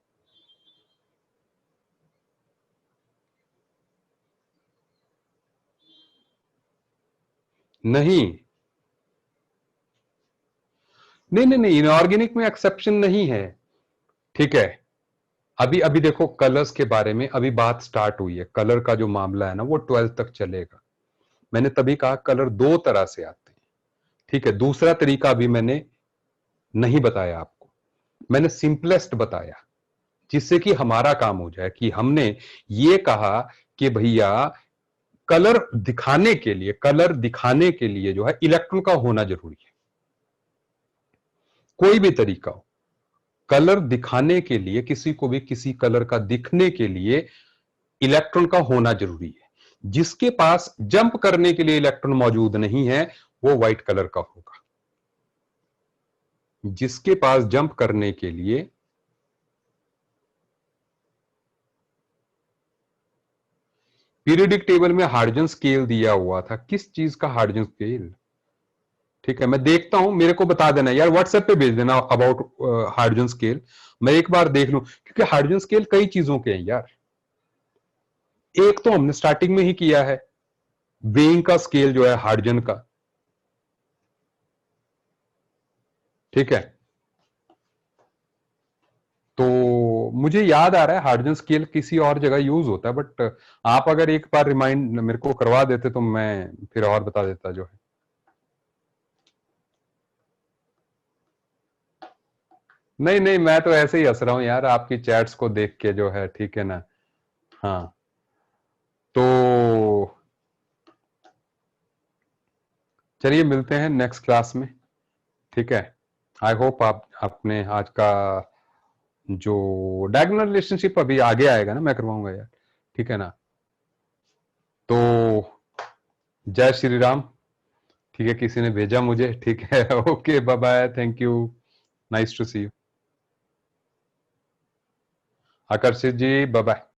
नहीं नहीं नहीं नहीं, इनऑर्गेनिक में एक्सेप्शन नहीं है, ठीक है। अभी अभी देखो कलर्स के बारे में अभी बात स्टार्ट हुई है, कलर का जो मामला है ना वो 12th तक चलेगा। मैंने तभी कहा कलर दो तरह से आते हैं, ठीक है। दूसरा तरीका अभी मैंने नहीं बताया आपको, मैंने सिंपलेस्ट बताया, जिससे कि हमारा काम हो जाए कि हमने ये कहा कि भैया कलर दिखाने के लिए, कलर दिखाने के लिए जो है इलेक्ट्रॉन का होना जरूरी है। कोई भी तरीका हो, कलर दिखाने के लिए, किसी को भी किसी कलर का दिखने के लिए इलेक्ट्रॉन का होना जरूरी है। जिसके पास जंप करने के लिए इलेक्ट्रॉन मौजूद नहीं है वो व्हाइट कलर का होगा। जिसके पास जंप करने के लिए पीरियडिक टेबल में हाइड्रोजन स्केल दिया हुआ था, किस चीज का हाइड्रोजन स्केल? ठीक है, मैं देखता हूं, मेरे को बता देना यार, व्हाट्सएप पे भेज देना अबाउट हाइड्रोजन स्केल, मैं एक बार देख लूं, क्योंकि हाइड्रोजन स्केल कई चीजों के हैं यार। एक तो हमने स्टार्टिंग में ही किया है, वेइंग का स्केल जो है हाइड्रोजन का, ठीक है। तो मुझे याद आ रहा है हाइड्रोजन स्केल किसी और जगह यूज होता है, बट आप अगर एक बार रिमाइंड मेरे को करवा देते तो मैं फिर और बता देता जो है। नहीं नहीं, मैं तो ऐसे ही हंस रहा हूं यार आपकी चैट्स को देख के जो है, ठीक है ना। हाँ, तो चलिए मिलते हैं नेक्स्ट क्लास में, ठीक है। आई होप आप आपने आज का जो डायगोनल रिलेशनशिप अभी आगे आएगा ना, मैं करवाऊंगा यार, ठीक है ना। तो जय श्री राम, ठीक है, किसी ने भेजा मुझे, ठीक है। Okay, bye bye, thank you, nice to see you. Akarshit ji, bye bye.